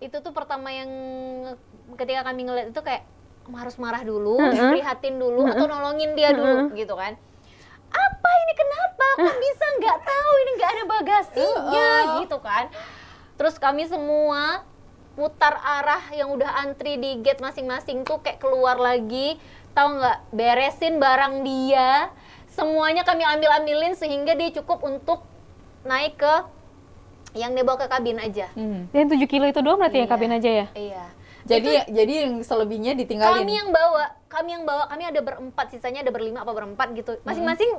itu tuh pertama yang ketika kami ngeliat itu kayak harus marah dulu, prihatin dulu, atau nolongin dia dulu gitu kan. Apa ini, kenapa kok bisa nggak tahu ini nggak ada bagasinya gitu kan. Terus kami semua putar arah yang udah antri di gate masing-masing tuh kayak keluar lagi, tahu nggak, beresin barang dia, semuanya kami ambil-ambilin sehingga dia cukup untuk naik ke yang dia bawa ke kabin aja. Dan 7 kilo itu doang berarti ya Iya. kabin aja ya? Iya. Jadi yang selebihnya ditinggalin. Kami yang bawa, kami ada berempat, sisanya ada berlima apa berempat gitu. Masing-masing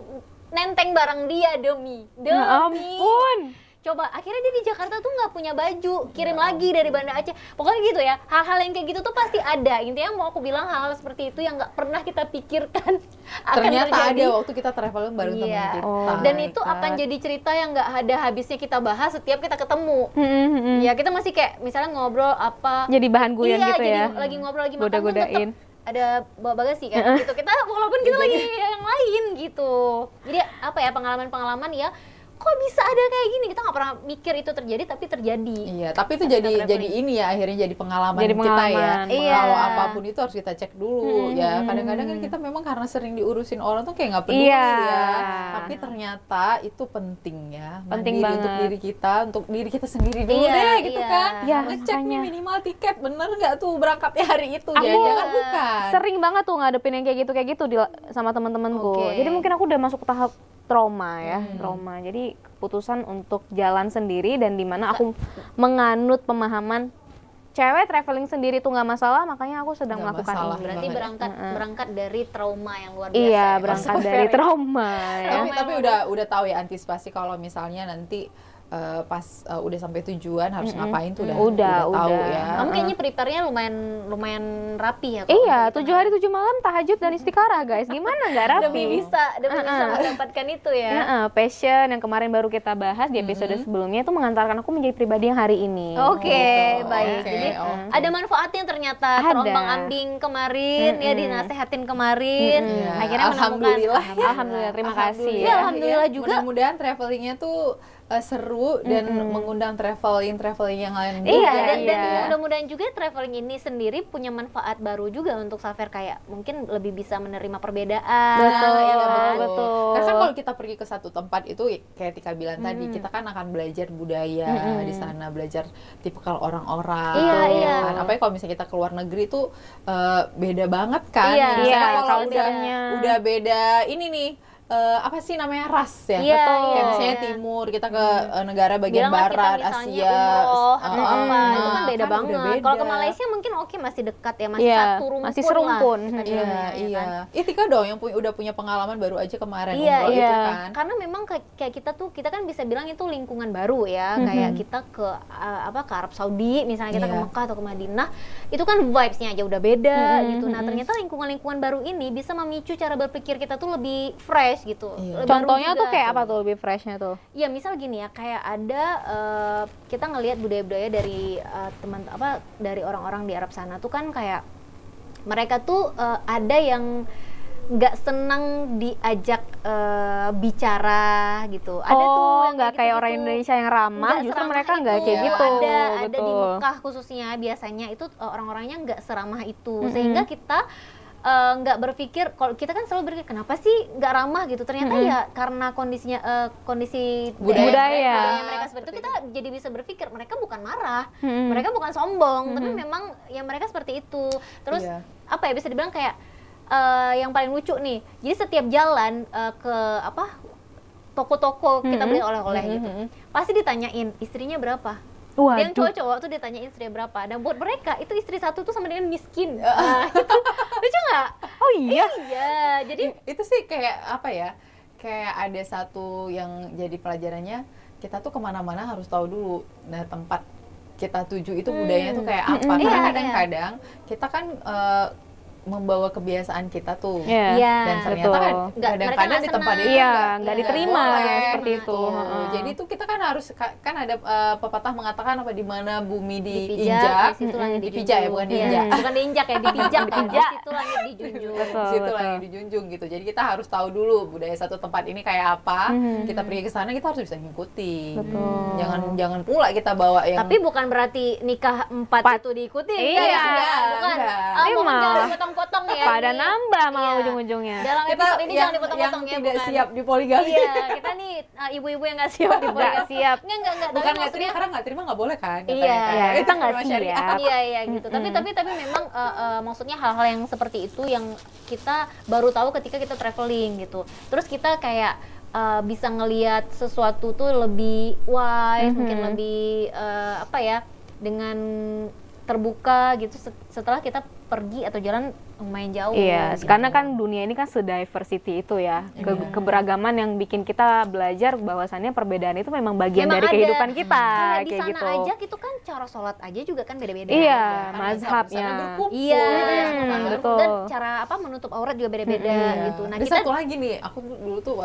nenteng barang dia demi. Ya ampun. Coba, akhirnya dia di Jakarta tuh nggak punya baju, kirim lagi dari Banda Aceh. Pokoknya gitu ya, hal-hal yang kayak gitu tuh pasti ada. Intinya mau aku bilang hal-hal seperti itu yang nggak pernah kita pikirkan akan Ternyata terjadi. ada waktu kita traveling bareng teman Iya. kita. Dan itu akan jadi cerita yang nggak ada habisnya kita bahas setiap kita ketemu. Ya kita masih kayak misalnya ngobrol apa. Jadi bahan guyon gitu jadi ya. lagi ngobrol lagi makan pun Goda-godain. tetap ada bawa bagasi kan gitu. Kita walaupun kita lagi yang lain gitu. Jadi apa ya, pengalaman-pengalaman ya kok bisa ada kayak gini, kita nggak pernah mikir itu terjadi tapi terjadi. Iya, tapi itu jadi ini ya, akhirnya jadi pengalaman Jadi kita ya. pengalaman. Iya. Kalau apapun itu harus kita cek dulu ya. Kadang-kadang kan kita memang karena sering diurusin orang tuh kayak nggak peduli Iya. ya. Tapi ternyata itu penting ya. Penting Mandiri banget. untuk diri kita sendiri dulu Iya, deh gitu iya. kan. Iya, Ngecek nih makanya. minimal tiket bener nggak tuh berangkatnya hari itu. Aku Jangan bukan. sering banget tuh ngadepin yang kayak gitu sama teman-temanku. Oke. Jadi mungkin aku udah masuk tahap trauma ya, trauma. Jadi keputusan untuk jalan sendiri dan dimana aku menganut pemahaman cewek traveling sendiri tuh nggak masalah, makanya aku sedang Nggak melakukan masalah. ini. Berarti banget. berangkat dari trauma yang luar biasa. Iya, ya. berangkat Maksudnya dari ya. trauma ya. Tapi udah tahu ya antisipasi kalau misalnya nanti pas udah sampai tujuan harus ngapain tuh udah tahu udah. ya. Kamu kayaknya prepare-nya lumayan rapi ya. kalau Iya, untuk 7 hari 7 malam tahajud dan istikharah guys. Gimana nggak rapi? demi bisa mendapatkan itu ya. Passion yang kemarin baru kita bahas di episode sebelumnya itu mengantarkan aku menjadi pribadi yang hari ini. Oke, Gitu. baik. Oke, Jadi oke. ada manfaatnya ternyata Ada. terombang-ambing kemarin ya dinasehatin kemarin. Iya, Akhirnya alhamdulillah. Alhamdulillah, terima kasih. Ya, alhamdulillah juga. Mudah-mudahan travelingnya tuh seru dan mengundang traveling yang lain juga. Iya, dan iya. mudah-mudahan juga traveling ini sendiri punya manfaat baru juga untuk Safer, kayak mungkin lebih bisa menerima perbedaan. Betul, Iya, betul. Karena kan kalau kita pergi ke satu tempat itu kayak Tika bilang tadi, kita kan akan belajar budaya di sana, belajar tipikal orang-orang. Iya, ya iya. kan? Apalagi kalau misalnya kita keluar negeri tuh beda banget kan. Iya, Misalnya iya, kalau culture-nya. udah beda ini nih apa sih namanya ras ya? Iya, Betul. Kayak iya, misalnya iya. timur, kita ke negara bagian Bilanglah kita barat, misalnya Asia, umroh atau apa, nah, itu kan beda udah banget. beda. Kalau ke Malaysia mungkin oke, masih dekat ya, masih Iya, satu rumpun masih serumpun. lah. kita Iya, bilangnya, ya iya. kan? Tika dong yang udah punya pengalaman baru aja kemarin Iya, umroh iya. itu kan. Karena memang kayak kita kan bisa bilang itu lingkungan baru ya. Kayak kita ke ke Arab Saudi, misalnya kita ke Iya. Mekah atau ke Madinah, itu kan vibes-nya aja udah beda gitu. Nah, ternyata lingkungan-lingkungan baru ini bisa memicu cara berpikir kita tuh lebih fresh gitu. Iya. Lebih baru Contohnya juga. tuh kayak apa tuh lebih freshnya tuh? Ya misal gini ya, kayak ada kita ngelihat budaya-budaya dari dari orang-orang di Arab sana tuh kan kayak mereka tuh ada yang nggak senang diajak bicara gitu. Ada tuh yang nggak kayak orang gitu-gitu. Indonesia yang ramah, Nggak justru seramah mereka itu. nggak kayak Iya. gitu. Ada di Betul. Mekah khususnya biasanya itu orang-orangnya nggak seramah itu, sehingga kita nggak berpikir, kalau kita kan selalu berpikir kenapa sih nggak ramah gitu, ternyata ya karena kondisi Budaya. mereka seperti itu, kita jadi bisa berpikir mereka bukan marah, mereka bukan sombong, tapi memang ya mereka seperti itu. Terus Iya. apa ya, bisa dibilang kayak yang paling lucu nih, jadi setiap jalan ke toko-toko kita beli oleh-oleh gitu, pasti ditanyain istrinya berapa. Waduh. Yang cowok-cowok tuh ditanyain istrinya berapa, dan buat mereka itu istri satu tuh sama dengan miskin. Nah, itu lucu nggak? Oh iya. Iya, jadi Itu sih kayak apa ya? Kayak ada satu yang jadi pelajarannya, kita tuh kemana-mana harus tahu dulu. Nah, tempat kita tuju itu budayanya tuh kayak apa? Karena Iya, kadang-kadang kita kan membawa kebiasaan kita tuh. Iya. Iya. Dan ternyata Betul. kan Nggak, kadang-kadang mereka di nggak tempat senang. itu Iya, nggak nggak diterima boleh, seperti itu. gitu. Heeh. Jadi tuh kita kan harus kan ada pepatah mengatakan apa, di mana bumi dipijak, diinjak, di situ langit dipijak ya, bukan dijunjung. diinjak. Bukan diinjak ya, dipijak, di situ langit dijunjung. Betul. Situ lagi dijunjung gitu. Jadi kita harus tahu dulu budaya satu tempat ini kayak apa. Kita pergi ke sana kita harus bisa ngikutin. Betul. Jangan pula kita bawa yang Tapi bukan berarti nikah 4 itu diikutin. Iya, bukan. enggak. Mohon Emang. jangan dipotong-potong ya. Pada ini. nambah malah Iya. ujung-ujungnya. Dalam kita episode ini jangan dipotong-potong ya, tidak bukan. siap di poligami. Iya, kita nih ibu-ibu yang nggak siap di Nggak poligami. siap. Enggak. Bukan Tapi nggak terima, maksudnya karena nggak terima nggak boleh kan? Iya. katanya. Iya, kita nggak Norma syariat. siap. iya gitu. Tapi memang maksudnya hal-hal yang seperti itu yang kita baru tahu ketika kita traveling gitu. Terus kita kayak bisa ngelihat sesuatu tuh lebih wise, mungkin lebih dengan terbuka gitu setelah kita pergi atau jalan lumayan jauh. Iya, gitu. karena kan dunia ini kan se-diversity itu ya. Keberagaman yang bikin kita belajar bahwasannya perbedaan itu memang bagian Memang dari ada. kehidupan kita. Kayak di sana gitu. aja gitu kan cara sholat aja juga kan beda-beda. Iya, Karena mazhabnya. sama-sama berkumpul. Iya, betul. dan cara menutup aurat juga beda-beda Iya. gitu. Nah, Dan kita satu lagi nih, aku dulu tuh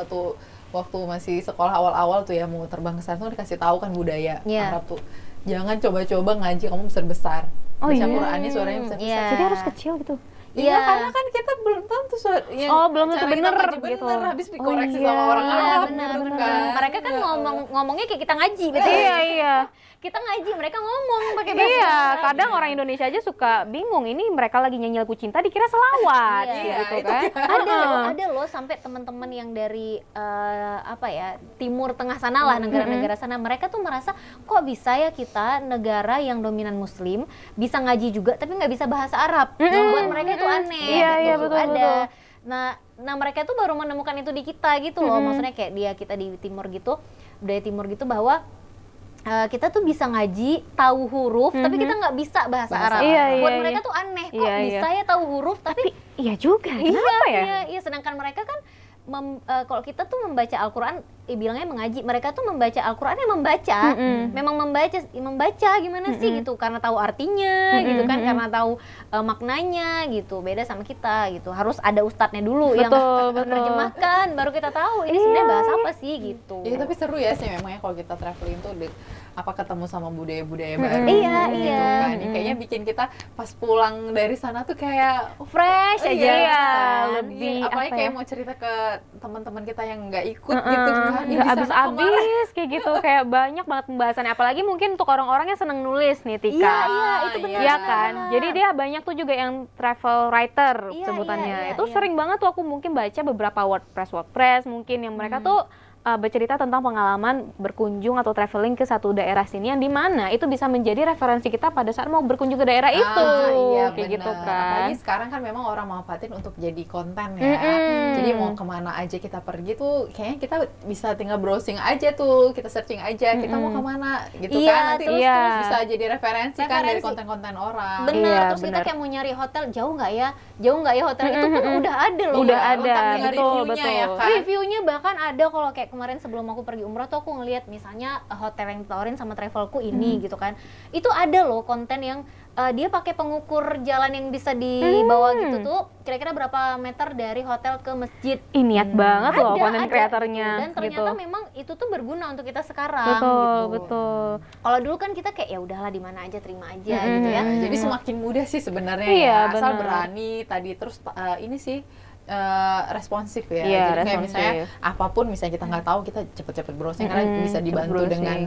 waktu masih sekolah awal-awal tuh ya, mau terbang ke sana tuh dikasih tahu kan budaya Iya. Arab tuh. Jangan coba-coba ngaji kamu besar-besar. Oh, baca iya. Qurannya suaranya besar. Iya. Jadi harus kecil gitu. Iya, Iya. karena kan kita belum tentu yang Oh, belum tentu cara kita bener ngaji gitu. bener, habis dikoreksi Oh, sama iya. orang Iya, Arab benar, gitu benar. kan. Mereka kan Ya ngomongnya kayak kita ngaji, betul. Iya. Kita ngaji, mereka ngomong pakai bahasa Iya, Arab. kadang orang Indonesia aja suka bingung, ini mereka lagi nyanyi lagu cinta dikira selawat Iya, gitu itu kan. ada loh sampai teman-teman yang dari apa ya, timur tengah sana lah, negara-negara sana, mereka tuh merasa kok bisa ya kita negara yang dominan muslim bisa ngaji juga tapi nggak bisa bahasa Arab. Buat mereka itu aneh. Iya, gitu. iya, betul, ada. betul. Nah mereka tuh baru menemukan itu di kita gitu loh. Maksudnya kayak kita di timur gitu, budaya timur gitu, bahwa kita tuh bisa ngaji, tahu huruf, tapi kita nggak bisa bahasa Arab. Iya, Buat iya, mereka iya. tuh aneh, kok Iya, bisa ya tahu huruf tapi Iya juga, kenapa ya? Iya, sedangkan mereka kan kalau kita tuh membaca Al-Quran, bilangnya mengaji, mereka tuh membaca Al-Qurannya membaca, memang membaca gimana sih gitu, karena tahu artinya gitu kan, karena tahu maknanya gitu, beda sama kita gitu, harus ada ustadznya dulu yang menerjemahkan, baru kita tahu ini sebenarnya bahasa apa sih gitu. Iya, tapi seru ya sih memangnya kalau kita traveling tuh ketemu sama budaya-budaya baru Iya, gitu iya. kan. Kayaknya bikin kita pas pulang dari sana tuh kayak Fresh aja, Iya, kan? lebih apalagi apa kayak ya? mau cerita ke teman-teman kita yang nggak ikut gitu kan. Di Nggak sana kemarin. habis-habis kayak gitu, kayak banyak banget pembahasannya. Apalagi mungkin untuk orang-orang yang seneng nulis nih, Tika. Iya, itu benar. Iya kan, jadi dia banyak tuh juga yang travel writer Iya, sebutannya. iya, Itu iya. sering banget tuh aku mungkin baca beberapa WordPress mungkin yang mereka tuh bercerita tentang pengalaman berkunjung atau traveling ke satu daerah sini yang di mana itu bisa menjadi referensi kita pada saat mau berkunjung ke daerah itu. Iya, Kayak gitu bener. kan. Apalagi sekarang kan memang orang manfaatin untuk jadi konten ya. Jadi mau kemana aja kita pergi tuh kayaknya kita bisa tinggal browsing aja tuh, kita searching aja kita mau kemana gitu Iya, kan. Nanti terus bisa jadi referensi kan dari Referensi. konten-konten orang. Bener, Iya, terus kita bener. kayak mau nyari hotel, jauh nggak ya hotel itu pun udah ada loh. Udah Mbak. ada, lengkap dengan betul, reviewnya betul. ya kan. Reviewnya bahkan ada, kalau kayak kemarin sebelum aku pergi umroh tuh aku ngeliat misalnya hotel yang ditawarin sama travelku ini gitu kan, itu ada loh konten yang dia pakai pengukur jalan yang bisa dibawa gitu tuh, kira-kira berapa meter dari hotel ke masjid. Ih, niat banget loh konten Ada, kreatornya gitu. Dan ternyata gitu. memang itu tuh berguna untuk kita sekarang Betul, gitu. betul. Kalau dulu kan kita kayak ya udahlah di mana aja terima aja gitu ya. Ya, jadi semakin mudah sih sebenarnya Iya, ya, asal benar. berani tadi terus ini sih responsif ya. Iya, Jadi kayak responsif. misalnya apapun misalnya kita nggak tahu kita cepet-cepet browsing karena bisa cepet dibantu browsing. dengan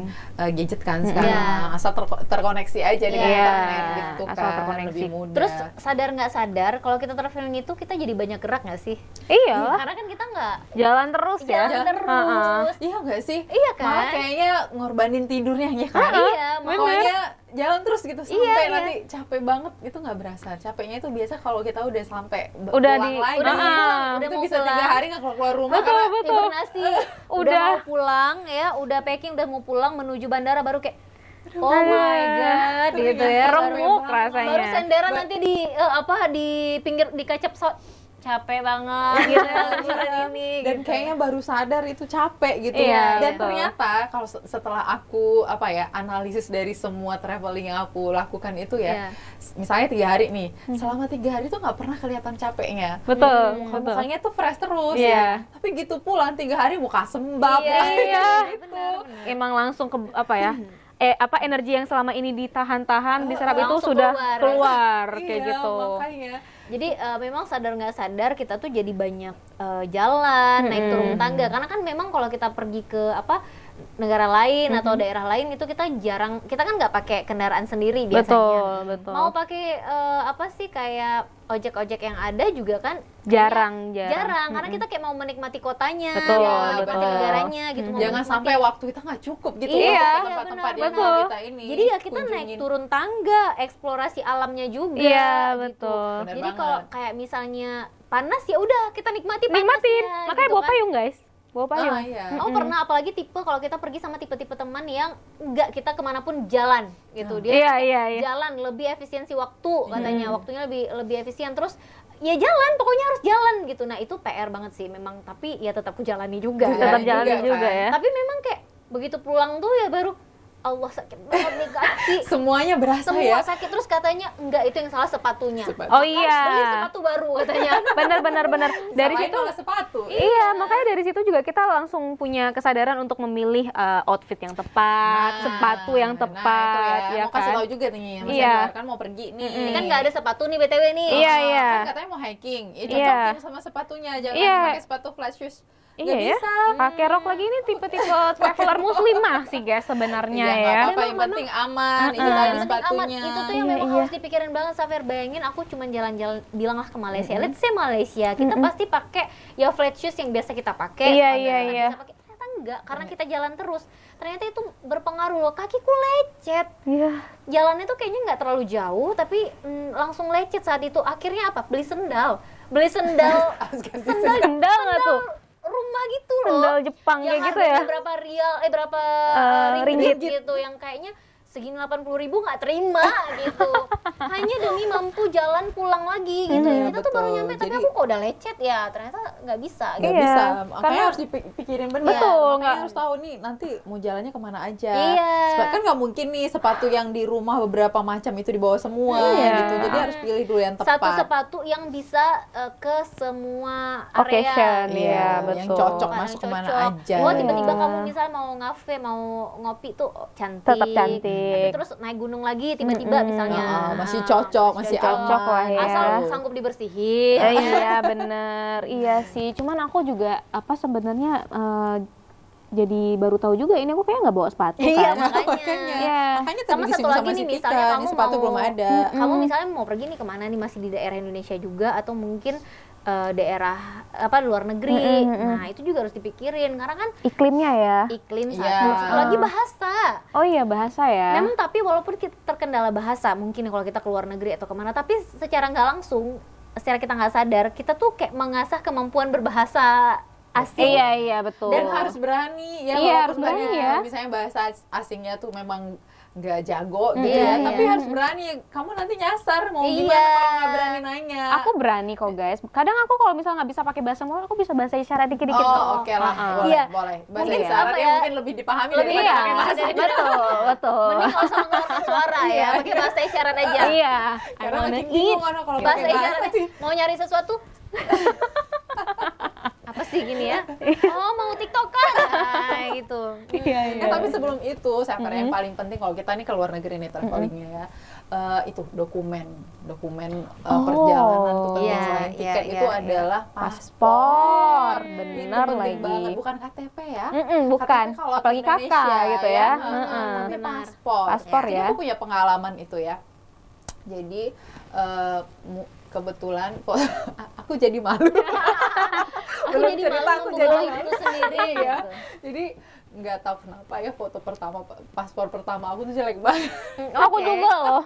gadget kan sekarang. Iya. Asal terkoneksi aja dengan Iya, internet gitu asal kan, terkoneksi. lebih mudah. Terus sadar nggak sadar kalau kita traveling itu kita jadi banyak gerak nggak sih? Iyalah, Karena kan kita nggak jalan terus ya. jalan terus. iya nggak sih? Iya kan? Malah kayaknya ngorbanin tidurnya ya kan? Iya, Pokoknya jalan terus gitu sampai Iya. nanti capek banget itu nggak berasa. Capeknya itu biasa kalau kita udah sampai Udah pulang di- lagi. udah mau pulang, itu udah mau bisa 3 pulang. hari nggak keluar rumah Betul, karena betul. hibernasi, udah mau pulang ya, udah packing, udah mau pulang menuju bandara baru kayak oh my god gitu ya. Remuk banget. rasanya. Baru senderan nanti di di pinggir di kaca pesawat, capek banget gitu lebaran ini dan gitu. kayaknya baru sadar itu capek gitu. Iya, Dan betul. ternyata kalau setelah aku analisis dari semua traveling yang aku lakukan itu ya, Iya. misalnya 3 hari nih, selama 3 hari tuh nggak pernah kelihatan capeknya. Betul, betul. Mukanya tuh fresh terus Iya. ya. Tapi gitu pulang 3 hari muka sembab. Iya, Iya. benar. Emang langsung ke energi yang selama ini ditahan-tahan diserap itu langsung sudah keluar. keluar kayak Iya, gitu. makanya. Jadi memang sadar nggak sadar kita tuh jadi banyak jalan, naik turun tangga. Karena kan memang kalau kita pergi ke negara lain atau daerah lain itu kita kan nggak pakai kendaraan sendiri biasanya. Betul, betul. Mau pakai kayak ojek-ojek yang ada juga kan Jarang. karena kita kayak mau menikmati kotanya, Betul, mau menikmati betul. negaranya gitu. mau Jangan menikmati- sampai waktu kita nggak cukup gitu Iya, untuk ke iya, tempat-tempat benar, yang betul. mau kita ini. Jadi ya kita naik kunjungin. turun tangga, eksplorasi alamnya juga. Iya, gitu. betul. Bener Jadi banget. kalau kayak misalnya panas ya udah kita nikmati Nikmatin. panasnya, Makanya gitu bawa kan. payung, guys. Bawa payung. Ah, iya. Oh pernah, apalagi kalau kita pergi sama tipe-tipe teman yang enggak, kita kemanapun jalan gitu, dia Iya. jalan lebih efisiensi waktu katanya, waktunya lebih efisien, terus ya jalan, pokoknya harus jalan gitu. Nah itu PR banget sih memang, tapi ya tetap ku jalani juga. Tetap Jalan jalani juga, juga kan. ya. Tapi memang kayak begitu pulang tuh ya baru Allah sakit banget nih kaki. Semuanya berasa Semua ya. sakit, terus katanya enggak, itu yang salah sepatunya. Sepatu. Oh Harus iya. beli sepatu baru katanya. Benar. Dari Samain situ malah sepatu. iya, makanya dari situ juga kita langsung punya kesadaran untuk memilih outfit yang tepat, sepatu yang tepat, itu ya. Mau kasih kan? tahu juga nih, Mas Iya. Edward, kan mau pergi nih. Ini kan nggak ada sepatu nih BTW nih. Iya, iya. Kan katanya mau hiking, ya Iya. cocokin sama sepatunya, jangan Iya. pakai sepatu flat shoes. Iya Nggak ya, bisa. pakai rok lagi ini tipe-tipe traveler muslimah sih guys sebenarnya Iya, ya. nggak apa-apa, yang Memang- penting aman. Itu Heeh. tadi Penting amat. sepatunya. Itu tuh yang Iya, memang iya. harus dipikirin banget, Safir. Bayangin aku cuma jalan-jalan, bilanglah ke Malaysia. Let's say Malaysia, kita pasti pakai ya flat shoes yang biasa kita pakai. Iya, Kita iya, bisa iya. pakai. Ternyata enggak, karena kita jalan terus. Ternyata itu berpengaruh loh. Kakiku lecet. Iya. Jalannya tuh kayaknya nggak terlalu jauh, tapi langsung lecet saat itu. Akhirnya apa? Beli sendal. Harus ganti Sendal nggak tuh? Rumah gitu loh. Sendal Jepang yang kayak gitu ya? harganya berapa rial, berapa ringgit. ringgit gitu, yang kayaknya segini 80.000 nggak terima gitu. Hanya demi mampu jalan pulang lagi gitu. Iya, Kita tuh baru betul. nyampe, tapi Jadi- aku kok udah lecet ya, ternyata nggak bisa Nggak gitu. Iya, bisa, makanya karena- harus dipikirin benar. Betul, Makanya nggak- harus tahu nih nanti mau jalannya kemana aja. Iya. Kan nggak mungkin nih sepatu yang di rumah beberapa macam itu dibawa semua Iya. gitu. Jadi harus pilih dulu yang tepat. Satu sepatu yang bisa ke semua area. Occasion, Iya, iya, yang betul. cocok Yang masuk kemana cocok. aja. Oh, tiba-tiba Iya. kamu misalnya mau ngafe, mau ngopi tuh cantik. Tetap cantik. Tapi terus naik gunung lagi tiba-tiba misalnya. masih cocok, masih cocok aman. lah ya. Asal sanggup dibersihin. Iya bener, iya sih. Cuman aku juga sebenarnya jadi baru tahu juga ini aku kayak nggak bawa sepatu Iya, kan. makanya. Iya. Makanya tadi Sama satu disinggung lagi si nih, Tika, misalnya ini kamu sepatu mau belum ada. kamu misalnya mau pergi nih kemana nih, masih di daerah Indonesia juga atau mungkin daerah luar negeri. Nah, itu juga harus dipikirin karena kan Iklimnya ya. iklim Iya. satu, satu lagi bahasa. Oh iya bahasa ya. Memang tapi walaupun kita terkendala bahasa, mungkin kalau kita keluar negeri atau kemana, tapi secara nggak langsung, secara kita nggak sadar, kita tuh kayak mengasah kemampuan berbahasa asing. Iya betul. Dan harus berani ya, Iya, walaupun harus berani tadi ya. misalnya bahasa asingnya tuh memang nggak jago gitu Iya, ya, iya. tapi harus berani. Kamu nanti nyasar mau Iya. gimana kalau nggak berani nanya. Aku berani kok guys. Kadang aku kalau misalnya nggak bisa pakai bahasa mulut, aku bisa bahasa isyarat dikit-dikit. Oh, oke lah, boleh, Iya. boleh. Bahasa Mungkin isyarat apa yang ya, mungkin lebih dipahami lebih daripada Iya, pakai bahasa. betul. Mending kalau sama mengeluarkan suara ya, pakai bahasa isyarat aja. Iya. Karena I wanna makin eat. bingung kan kalau Bahasa pakai isyarat bahasa sih. mau nyari sesuatu. Apa sih gini ya? Oh, mau TikTokan. Nah, gitu. Iya. Tapi sebelum itu, saya yang paling penting kalau kita nih ke luar negeri nih travelingnya ya, itu dokumen perjalanan tuh penting. Iya, Selain iya, tiket iya, itu iya. adalah Paspor, Itu bener penting lagi. banget, bukan KTP ya. Bukan, KTP kalau apalagi Indonesia kakak gitu ya. Tapi Benar. paspor. Paspor Jadi ya. aku punya pengalaman itu ya. Jadi kebetulan aku jadi malu. Aku Belum jadi cerita, malu aku membawa jadi itu sendiri ya. gitu. Jadi nggak tahu kenapa ya paspor pertama aku tuh jelek banget. Aku Oke. juga loh.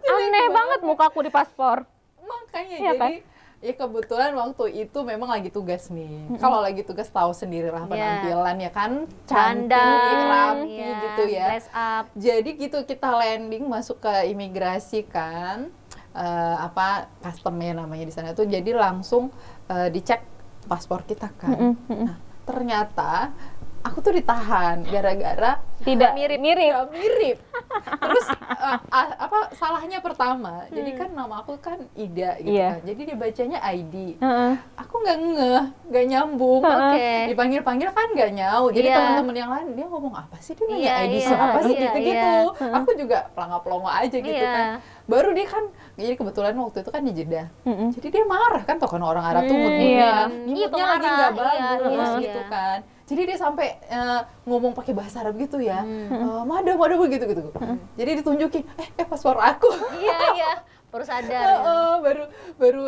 Aneh banget mukaku di paspor. Makanya Iya jadi ya kebetulan waktu itu memang lagi tugas nih. Kalau lagi tugas tahu sendirilah penampilan ya kan, cantik, rapi iya, gitu ya. dress up. Jadi gitu kita landing masuk ke imigrasi kan, customnya namanya di sana tuh. Jadi langsung dicek paspor kita kan. Nah ternyata aku tuh ditahan gara-gara Tidak mirip. nggak mirip. Terus salahnya pertama, jadi kan nama aku kan Ida gitu Iya. kan. Jadi dibacanya ID. Heeh. Aku nggak nyambung. Oke. Dipanggil-panggil kan nggak nyau. Jadi Iya. teman-teman yang lain dia ngomong apa sih, dia nanya Iya, ID iya, siapa sih iya, gitu-gitu. iya. Aku juga pelongo-pelongo aja gitu Iya. kan. Baru dia kan, jadi kebetulan waktu itu kan di Jeddah. Mm-mm. Jadi dia marah kan, toh kan orang Arab tuh Iya. mood-moodnya, Iya, moodnya lagi nggak pemarah. Iya, bagus iya, gitu iya. kan. Jadi dia sampai ngomong pakai bahasa Arab gitu ya, madam gitu. Jadi ditunjukin, paspor aku. Iya. Baru sadar. baru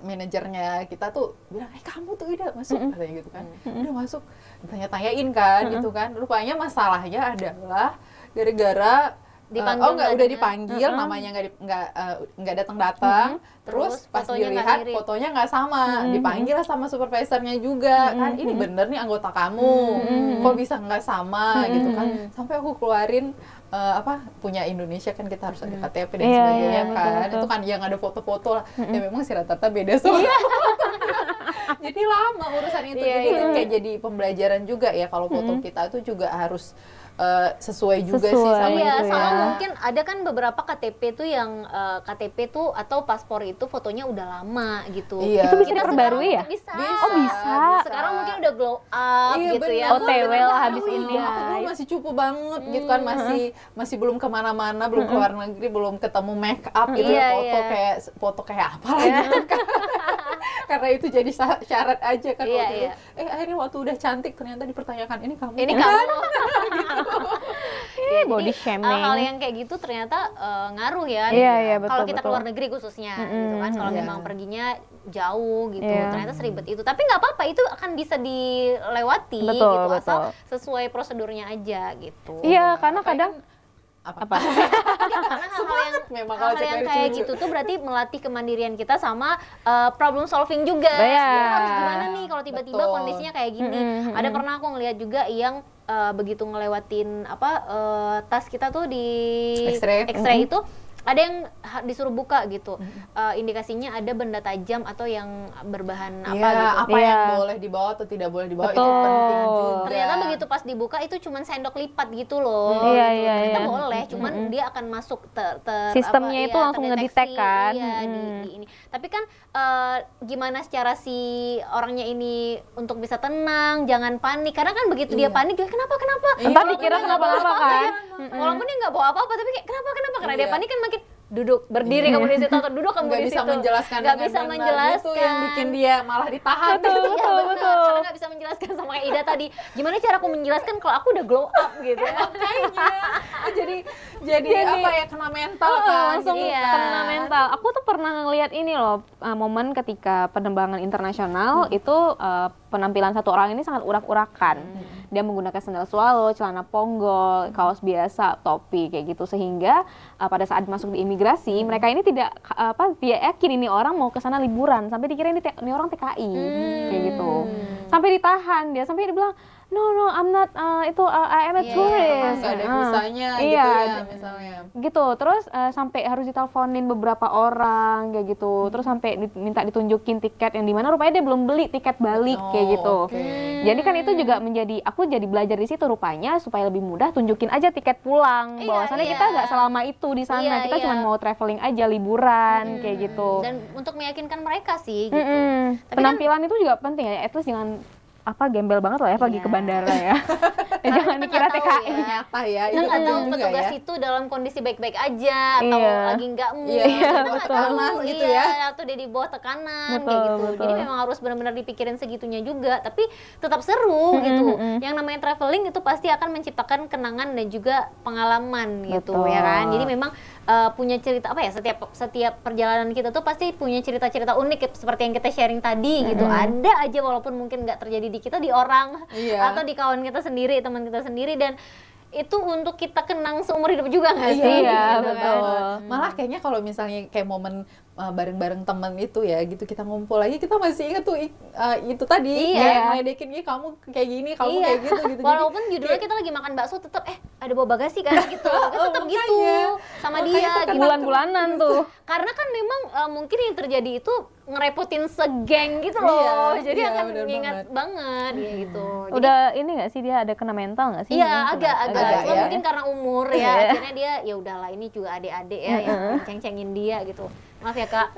manajernya kita tuh bilang, kamu tuh Ida masuk, katanya gitu kan. Udah masuk, tanya-tanyain kan gitu kan. Rupanya masalahnya adalah gara-gara Dipanggil udah dipanggil, namanya nggak datang-datang. Terus pas fotonya nggak dilihat mirip. fotonya nggak sama, dipanggil lah sama supervisornya juga kan. Ini bener nih anggota kamu, kok bisa nggak sama gitu kan. Sampai aku keluarin punya Indonesia kan kita harus ada KTP dan Iya, sebagainya iya, kan. betul. Itu kan yang ada foto-foto lah. Ya memang si rata-rata beda semua. Jadi lama urusan itu. Iya, Jadi iya. kan kayak jadi pembelajaran juga ya kalau foto kita itu juga harus sesuai juga sih Sesuai. sama Iya, itu sama ya. mungkin ada kan beberapa KTP tuh yang KTP tuh atau paspor itu fotonya udah lama gitu. Iya. Itu bisa Kita diperbarui sekarang ya? Bisa. Oh, bisa. Sekarang mungkin udah glow up Iya, gitu ya. benar. OTW lah habis Iya, ini, aku dulu guys. masih cupu banget gitu kan, masih belum kemana-mana, belum keluar negeri, belum ketemu make up gitu Iya, ya, foto kayak apa lah gitu kan. Karena itu jadi syarat aja kan Iya, waktu iya. itu. Akhirnya waktu udah cantik ternyata dipertanyakan ini kamu. Ini kan? kamu. Ya, body jadi, shaming. hal-hal yang kayak gitu ternyata ngaruh ya. Iya, iya, betul, Kalau kita betul. keluar negeri khususnya gitu kan. Kalau Iya. memang perginya jauh gitu, Iya. ternyata seribet itu. Tapi nggak apa-apa, itu akan bisa dilewati Betul, gitu, betul. asal sesuai prosedurnya aja gitu. Iya, karena Apalagi kadang apa? Karena hal-hal yang Memang kalau hal-hal yang cewek kayak lucu-lucu. gitu tuh berarti melatih kemandirian kita sama problem solving juga. Iya. Kita harus gimana nih kalau tiba-tiba Betul. kondisinya kayak gini. Ada pernah aku ngeliat juga yang begitu ngelewatin tas kita tuh di X-ray. itu ada yang disuruh buka gitu. Indikasinya ada benda tajam atau yang berbahan apa Iya, gitu. apa Iya. yang boleh dibawa atau tidak boleh dibawa itu Betul. penting juga. Ternyata begitu pas dibuka itu cuman sendok lipat gitu loh. Iya, gitu. iya, Ternyata iya. boleh, cuman dia akan masuk Sistemnya itu langsung terdeteksi, ngedetect kan. Iya, di ini. Tapi kan gimana secara si orangnya ini untuk bisa tenang, jangan panik. Karena kan begitu dia Iya. panik, dia kenapa? Iya, Entar walaupun dikira dia nggak kenapa-napa bawa kan. apa-apa walaupun dia nggak bawa apa-apa, tapi kayak kenapa? Karena dia Iya. panik kan makin duduk, berdiri kamu di situ atau duduk kamu Nggak di situ. bisa menjelaskan Nggak dengan bisa benar. menjelaskan. Itu yang bikin dia malah ditahan. Betul, Iya, betul, benar. betul. Karena nggak bisa menjelaskan sama kayak Ida tadi. Gimana cara aku menjelaskan kalau aku udah glow up gitu ya? jadi apa ya, kena mental kan. Langsung gitu Iya. kan. kena mental. Aku tuh pernah ngeliat ini loh, momen ketika penerbangan internasional itu penampilan satu orang ini sangat urak-urakan. Dia menggunakan sandal swallow, celana ponggol, kaos biasa, topi kayak gitu, sehingga pada saat masuk di imigrasi mereka ini tidak dia yakin ini orang mau ke sana liburan, sampai dikira ini orang TKI kayak gitu. Sampai ditahan dia, sampai dia bilang no I'm not I am a Iya, tourist. Nggak ada visanya Iya, gitu ya misalnya. gitu. Terus sampai harus diteleponin beberapa orang kayak gitu. Terus sampai minta ditunjukin tiket yang dimana rupanya dia belum beli tiket balik kayak gitu. Oke. Jadi kan itu juga menjadi, aku jadi belajar di situ rupanya supaya lebih mudah tunjukin aja tiket pulang. Iya, Bahwasannya iya. kita nggak selama itu di sana, Iya, kita iya. cuma mau traveling aja, liburan kayak gitu. Dan untuk meyakinkan mereka sih gitu. Tapi Penampilan itu juga penting ya. At least jangan gembel banget lah ya pergi Iya. ke bandara ya. Jangan kita dikira nggak tahu TKI. ya. Ternyata ya, itu Kita nggak tahu penting juga petugas ya. itu dalam kondisi baik-baik aja atau Iya. lagi nggak mood. Iya, Kita nggak betul. tahu Tekanan gitu iya, ya. atau dia di bawah tekanan Betul, kayak gitu. Jadi betul. memang harus benar-benar dipikirin segitunya juga. Tapi tetap seru gitu. Yang namanya traveling itu pasti akan menciptakan kenangan dan juga pengalaman gitu Betul. ya kan. Jadi memang punya cerita apa ya, setiap perjalanan kita tuh pasti punya cerita-cerita unik ya, seperti yang kita sharing tadi gitu. Ada aja walaupun mungkin nggak terjadi di kita, di orang Iya. atau di kawan kita sendiri, teman kita sendiri, dan itu untuk kita kenang seumur hidup juga nggak sih? Iya, Gitu kan. betul. Malah kayaknya kalau misalnya kayak momen bareng-bareng temen itu ya gitu, kita ngumpul lagi, kita masih ingat tuh itu tadi Iya. kayak ngeledekin, kamu kayak gini, kamu Iya. kayak gitu gitu. Walaupun Jadi, judulnya kita lagi makan bakso, tetap ada bawa bagasi kan gitu. Tetap makanya. gitu sama Makanya dia tuh gitu. Bulan-bulanan tuh. Karena kan memang mungkin yang terjadi itu ngerepotin segeng gitu loh. Iya, Jadi iya, akan bener mengingat banget ya gitu. Jadi, Udah ini nggak sih, dia ada kena mental nggak sih? iya, agak. Agak Cuma ya. mungkin karena umur ya, Iya. akhirnya dia ya udahlah, ini juga adik-adik ya yang ceng-cengin dia gitu. Maaf ya Kak.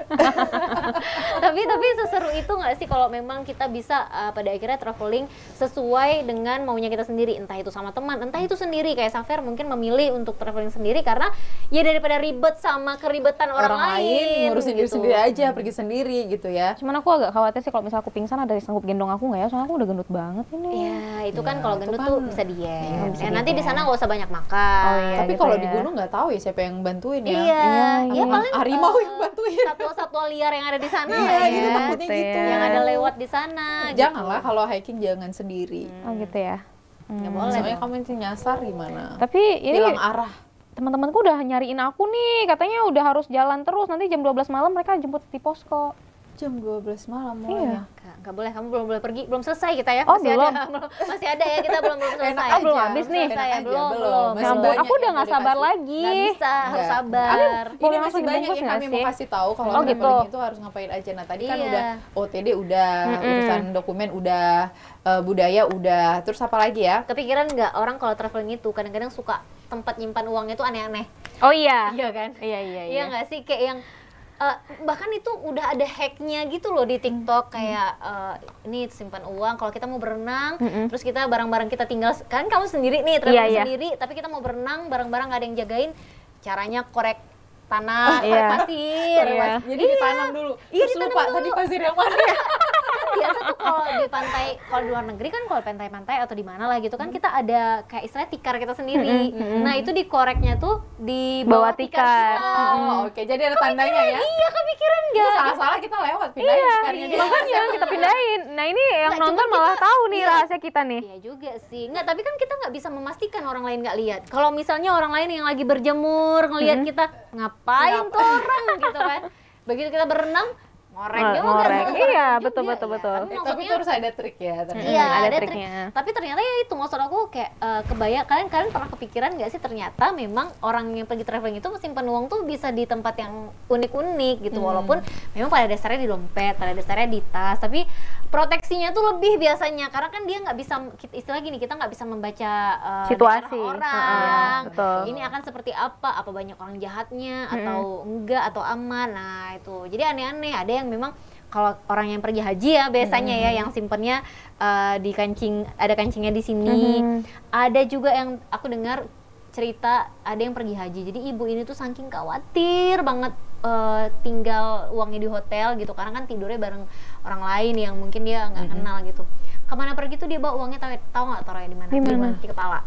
tapi seseru itu nggak sih kalau memang kita bisa pada akhirnya traveling sesuai dengan maunya kita sendiri, entah itu sama teman, entah itu sendiri. Kayak Safer mungkin memilih untuk traveling sendiri karena ya daripada ribet sama keribetan orang lain ngurusin diri gitu. sendiri aja, pergi sendiri gitu ya. Cuman aku agak khawatir sih kalau misalnya aku pingsan ada yang sanggup gendong aku nggak ya? Soalnya aku udah gendut banget ini. Ya, itu kan Ya, kalau itu gendut kan- tuh bisa diet. Iya, bisa Nanti di diet. sana nggak usah banyak makan. Oh, iya. Tapi gitu kalau ya. di gunung nggak tahu ya siapa yang bantuin ya. Iya, Iya. paling Harimau yang bantuin. satwa-satwa liar yang ada di sana Iya, lah gitu, ya. takutnya gitu. Yang ada lewat di sana. Janganlah kalau hiking jangan sendiri. Oh gitu ya. Nggak boleh. Soalnya dong. kamu nanti nyasar gimana? Tapi ini Hilang arah. teman-temanku udah nyariin aku nih, katanya udah harus jalan terus, nanti jam 12 malam mereka jemput di posko. Jam 12 malam Iya. mulainya. Nggak boleh, kamu belum boleh pergi, belum selesai kita ya. Oh, masih belum. ada, masih ada ya, kita belum selesai. Enak Ah, belum aja, habis nih. enak aja, Belum. Masih Ya ampun, banyak aku udah yang nggak mau sabar dikasih. lagi. Nggak bisa, harus Enggak. sabar. Ini Boleh masih langsung banyak dibungkus yang nggak kami sih? mau kasih tahu kalau Oh, traveling gitu. itu harus ngapain aja. Nah tadi kan Iya. udah OTD udah, urusan dokumen udah, budaya udah, terus apa lagi ya? Kepikiran nggak orang kalau traveling itu kadang-kadang suka tempat nyimpan uangnya tuh aneh-aneh. Oh iya. Iya kan? Iya, iya, Iya nggak sih, kayak yang bahkan itu udah ada hacknya gitu loh di TikTok, kayak ini simpan uang kalau kita mau berenang, terus kita barang-barang kita tinggal, kan kamu sendiri nih traveling Iya, iya. sendiri, tapi kita mau berenang, barang-barang nggak ada yang jagain, caranya korek tanah, Iya. korek pasir. Iya. Jadi ditanam dulu. Iya, Terus ditanam lupa dulu. tadi pasir yang mana? Biasa tuh kalau di pantai, kalau di luar negeri kan kalau pantai-pantai atau di mana lah gitu kan kita ada kayak istilah tikar kita sendiri. Nah itu dikoreknya tuh di bawah Bawa tikar tikar. kita. Oh, oke. Jadi ada tandanya ya. Iya, kepikiran nggak? Salah-salah kita lewat pindahin Iya, tikarnya di makanya kita pindahin. Nah ini yang Nggak, nonton cuman malah kita- tahu nih iya. rahasia kita nih. Iya juga sih. Nggak, tapi kan kita nggak bisa memastikan orang lain nggak lihat. Kalau misalnya orang lain yang lagi berjemur ngelihat kita, ngapain tuh orang gitu kan. Begitu kita berenang, ngorek juga. Ngorek. tuh. Iya, Juga betul, ya. betul, betul. Tapi Tapi maksudnya terus ada trik ya ternyata. iya, ada ada triknya. trik. Tapi ternyata ya itu maksud aku kayak kebayang, kalian pernah kepikiran nggak sih ternyata memang orang yang pergi traveling itu simpan uang tuh bisa di tempat yang unik-unik gitu, walaupun memang pada dasarnya di dompet, pada dasarnya di tas, tapi proteksinya tuh lebih biasanya karena kan dia nggak bisa, istilah gini, kita nggak bisa membaca Situasi. daerah orang. Betul. Ini akan seperti apa banyak orang jahatnya atau enggak atau aman. Nah itu jadi aneh-aneh. Ada yang memang kalau orang yang pergi haji ya biasanya ya yang simpennya di kancing, ada kancingnya di sini. Ada juga yang aku dengar cerita ada yang pergi haji, jadi ibu ini tuh saking khawatir banget tinggal uangnya di hotel gitu karena kan tidurnya bareng orang lain yang mungkin dia nggak kenal gitu. Kemana pergi tuh dia bawa uangnya, tahu nggak taruhnya di mana? Di mana? Di kepala.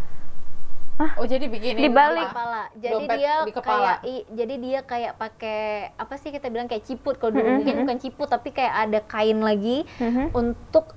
Oh jadi bikinin Dibalik. apa? Kepala. Jadi Dompet dia di kepala. jadi dia kayak pakai apa sih kita bilang kayak ciput, kalau dulu mungkin bukan ciput tapi kayak ada kain lagi untuk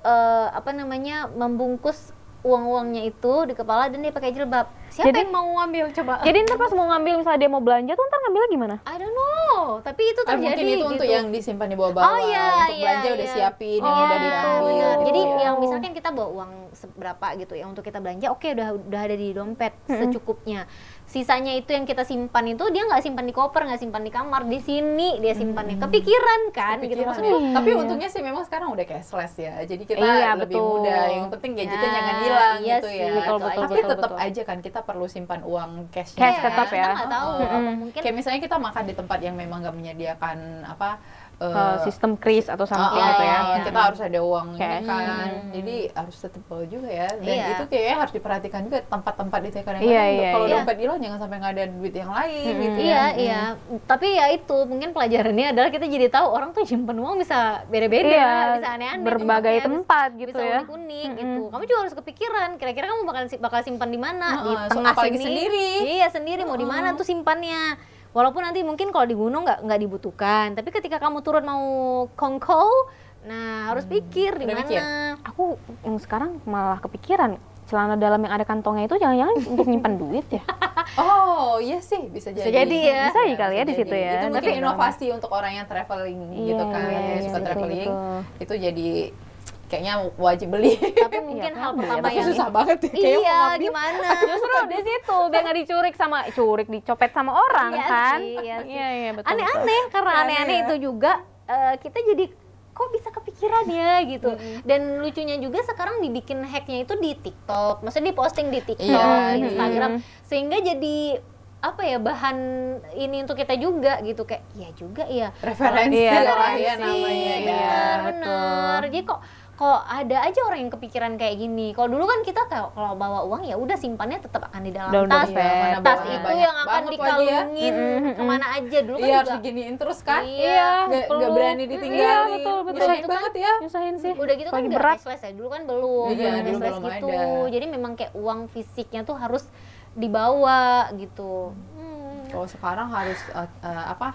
apa namanya membungkus uang-uangnya itu di kepala dan dia pakai jilbab. Siapa Jadi- yang mau ngambil coba? Jadi ntar pas mau ngambil misalnya dia mau belanja tuh ntar ngambilnya gimana? I don't know, tapi itu terjadi Mungkin itu gitu. untuk yang disimpan di bawah-bawah. Oh iya, untuk iya, belanja udah iya. siapin, yang Oh, udah iya, diambil. benar. gitu. Jadi yang misalkan kita bawa uang seberapa gitu ya untuk kita belanja, oke udah ada di dompet secukupnya. Sisanya itu yang kita simpan itu dia nggak simpan di koper, nggak simpan di kamar, di sini dia simpannya. Kepikiran kan gitu Kepikiran maksudnya. ya. Tapi untungnya sih memang sekarang udah cashless ya. Jadi kita Iya, lebih betul. mudah. Yang penting gadgetnya Nah, jangan hilang iya gitu sih, ya. betul, betul, Tapi betul, tetap betul. aja kan kita perlu simpan uang cashnya. Cash tetap ya. Kita nggak tahu apa mungkin. Kayak misalnya kita makan di tempat yang memang nggak menyediakan apa Sistem kris atau something ah, gitu ya. kita harus ada uang ini Cash. kan, jadi harus tetap bawa juga ya. Dan Iya. itu kayaknya harus diperhatikan juga tempat-tempat itu ya, kadang-kadang Iya, iya, kalau iya. dompet hilang jangan sampai nggak ada duit yang lain gitu Iya, ya. iya. Tapi ya itu mungkin pelajarannya adalah kita jadi tahu orang tuh simpen uang bisa beda-beda, Iya, bisa aneh-aneh, berbagai tempatnya, tempat gitu bisa ya. unik-unik gitu. Kamu juga harus kepikiran, kira-kira kamu bakal simpan di mana? Di Heeh, tengah apalagi sini. sendiri. Iya, sendiri mau di mana tuh simpannya. Walaupun nanti mungkin kalau di gunung nggak dibutuhkan, tapi ketika kamu turun mau kongkow, nah harus pikir di Udah mana. mikir? Aku yang sekarang malah kepikiran celana dalam yang ada kantongnya itu jangan-jangan untuk nyimpan duit ya. Oh iya sih bisa jadi. jadi ya. Bisa kali ya di jadi. situ ya. Itu mungkin Tapi- inovasi untuk orang yang traveling gitu kan, iya, yang suka betul, traveling betul. itu jadi kayaknya wajib beli. Tapi mungkin Iya, hal kan? pertama Tapi yang susah banget ya kayaknya mau iya, ngambil. gimana? Justru di situ biar nggak dicopet sama orang Iya kan. sih, iya sih. Iya, betul. Aneh-aneh karena Aneh aneh-aneh ya. itu juga kita jadi kok bisa kepikiran ya gitu. Dan lucunya juga sekarang dibikin hacknya itu di TikTok, maksudnya diposting di TikTok, Iya, di Instagram, sehingga jadi apa ya bahan ini untuk kita juga gitu, kayak ya juga ya Referensi Iya, lah ya referensi. namanya. Iya, benar. Jadi kok ada aja orang yang kepikiran kayak gini. Kalau dulu kan kita kalau bawa uang ya udah simpannya tetap akan di dalam Dalam tas. dompet. Iya, mana Tas bawanya itu banyak yang akan banget lagi ya. dikalungin kemana aja dulu kan Iya harus juga. diginiin terus kan. Iya, Nggak perlu. berani ditinggalin. Iya, betul, betul. Nyusahin Itu kan banget ya. Nyusahin sih. Udah gitu kan Lagi nggak berat. cashless ya, dulu kan belum Iya, dulu cashless belum gitu. ada. Jadi memang kayak uang fisiknya tuh harus dibawa gitu. Kalau sekarang harus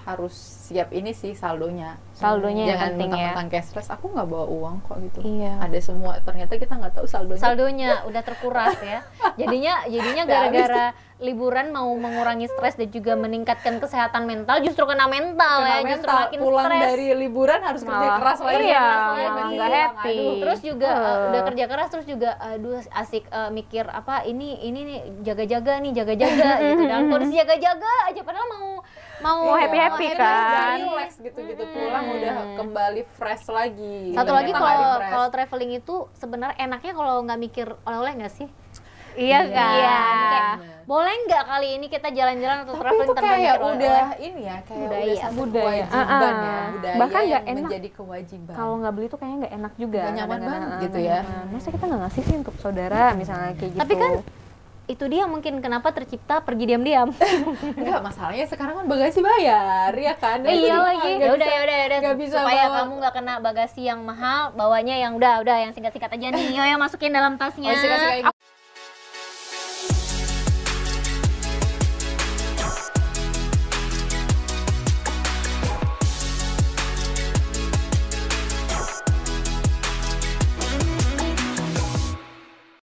harus siap ini sih saldonya. Saldonya yang Jangan penting ya. mentang-mentang cashless, aku nggak bawa uang kok gitu. Iya. Ada semua, ternyata kita nggak tahu saldonya. Saldonya udah terkuras ya. Jadinya Udah gara-gara liburan mau mengurangi stres dan juga meningkatkan kesehatan mental, justru kena mental Kena ya, justru mental, makin pulang stres. dari liburan harus kerja Malah- keras lagi. iya, Keras malah lagi. nggak happy. Aduh. Terus juga udah kerja keras, terus juga aduh asik mikir apa ini nih jaga-jaga nih jaga-jaga gitu dan kondisi jaga-jaga aja padahal mau Mau happy-happy Iya, kan. relax gitu-gitu, pulang udah kembali fresh lagi. Satu lagi Ternyata nggak kalau di-fresh. kalau traveling itu sebenarnya enaknya kalau nggak mikir oleh-oleh nggak sih? Iya kan. Iya. Kayak, Bener. boleh nggak kali ini kita jalan-jalan atau Tapi traveling itu tanpa kayak mikir oleh-oleh? udah ini ya, kayak Budaya. udah satu Budaya. kewajiban ya, budaya Bahkan nggak yang enak. menjadi kewajiban. Kalau nggak beli tuh kayaknya nggak enak juga. Nggak nyaman kadang-kadang. banget gitu ya. Masa kita nggak ngasih sih untuk saudara misalnya kayak gitu. Tapi kan itu dia mungkin kenapa tercipta pergi diam-diam. Enggak, masalahnya sekarang kan bagasi bayar, ya kan? Iya lagi. Nggak Ya udah bisa- ya udah nggak bisa supaya bawa- kamu nggak kena bagasi yang mahal, bawanya yang udah yang singkat-singkat aja nih. Yo yang masukin dalam tasnya. Oh, sikat-sikat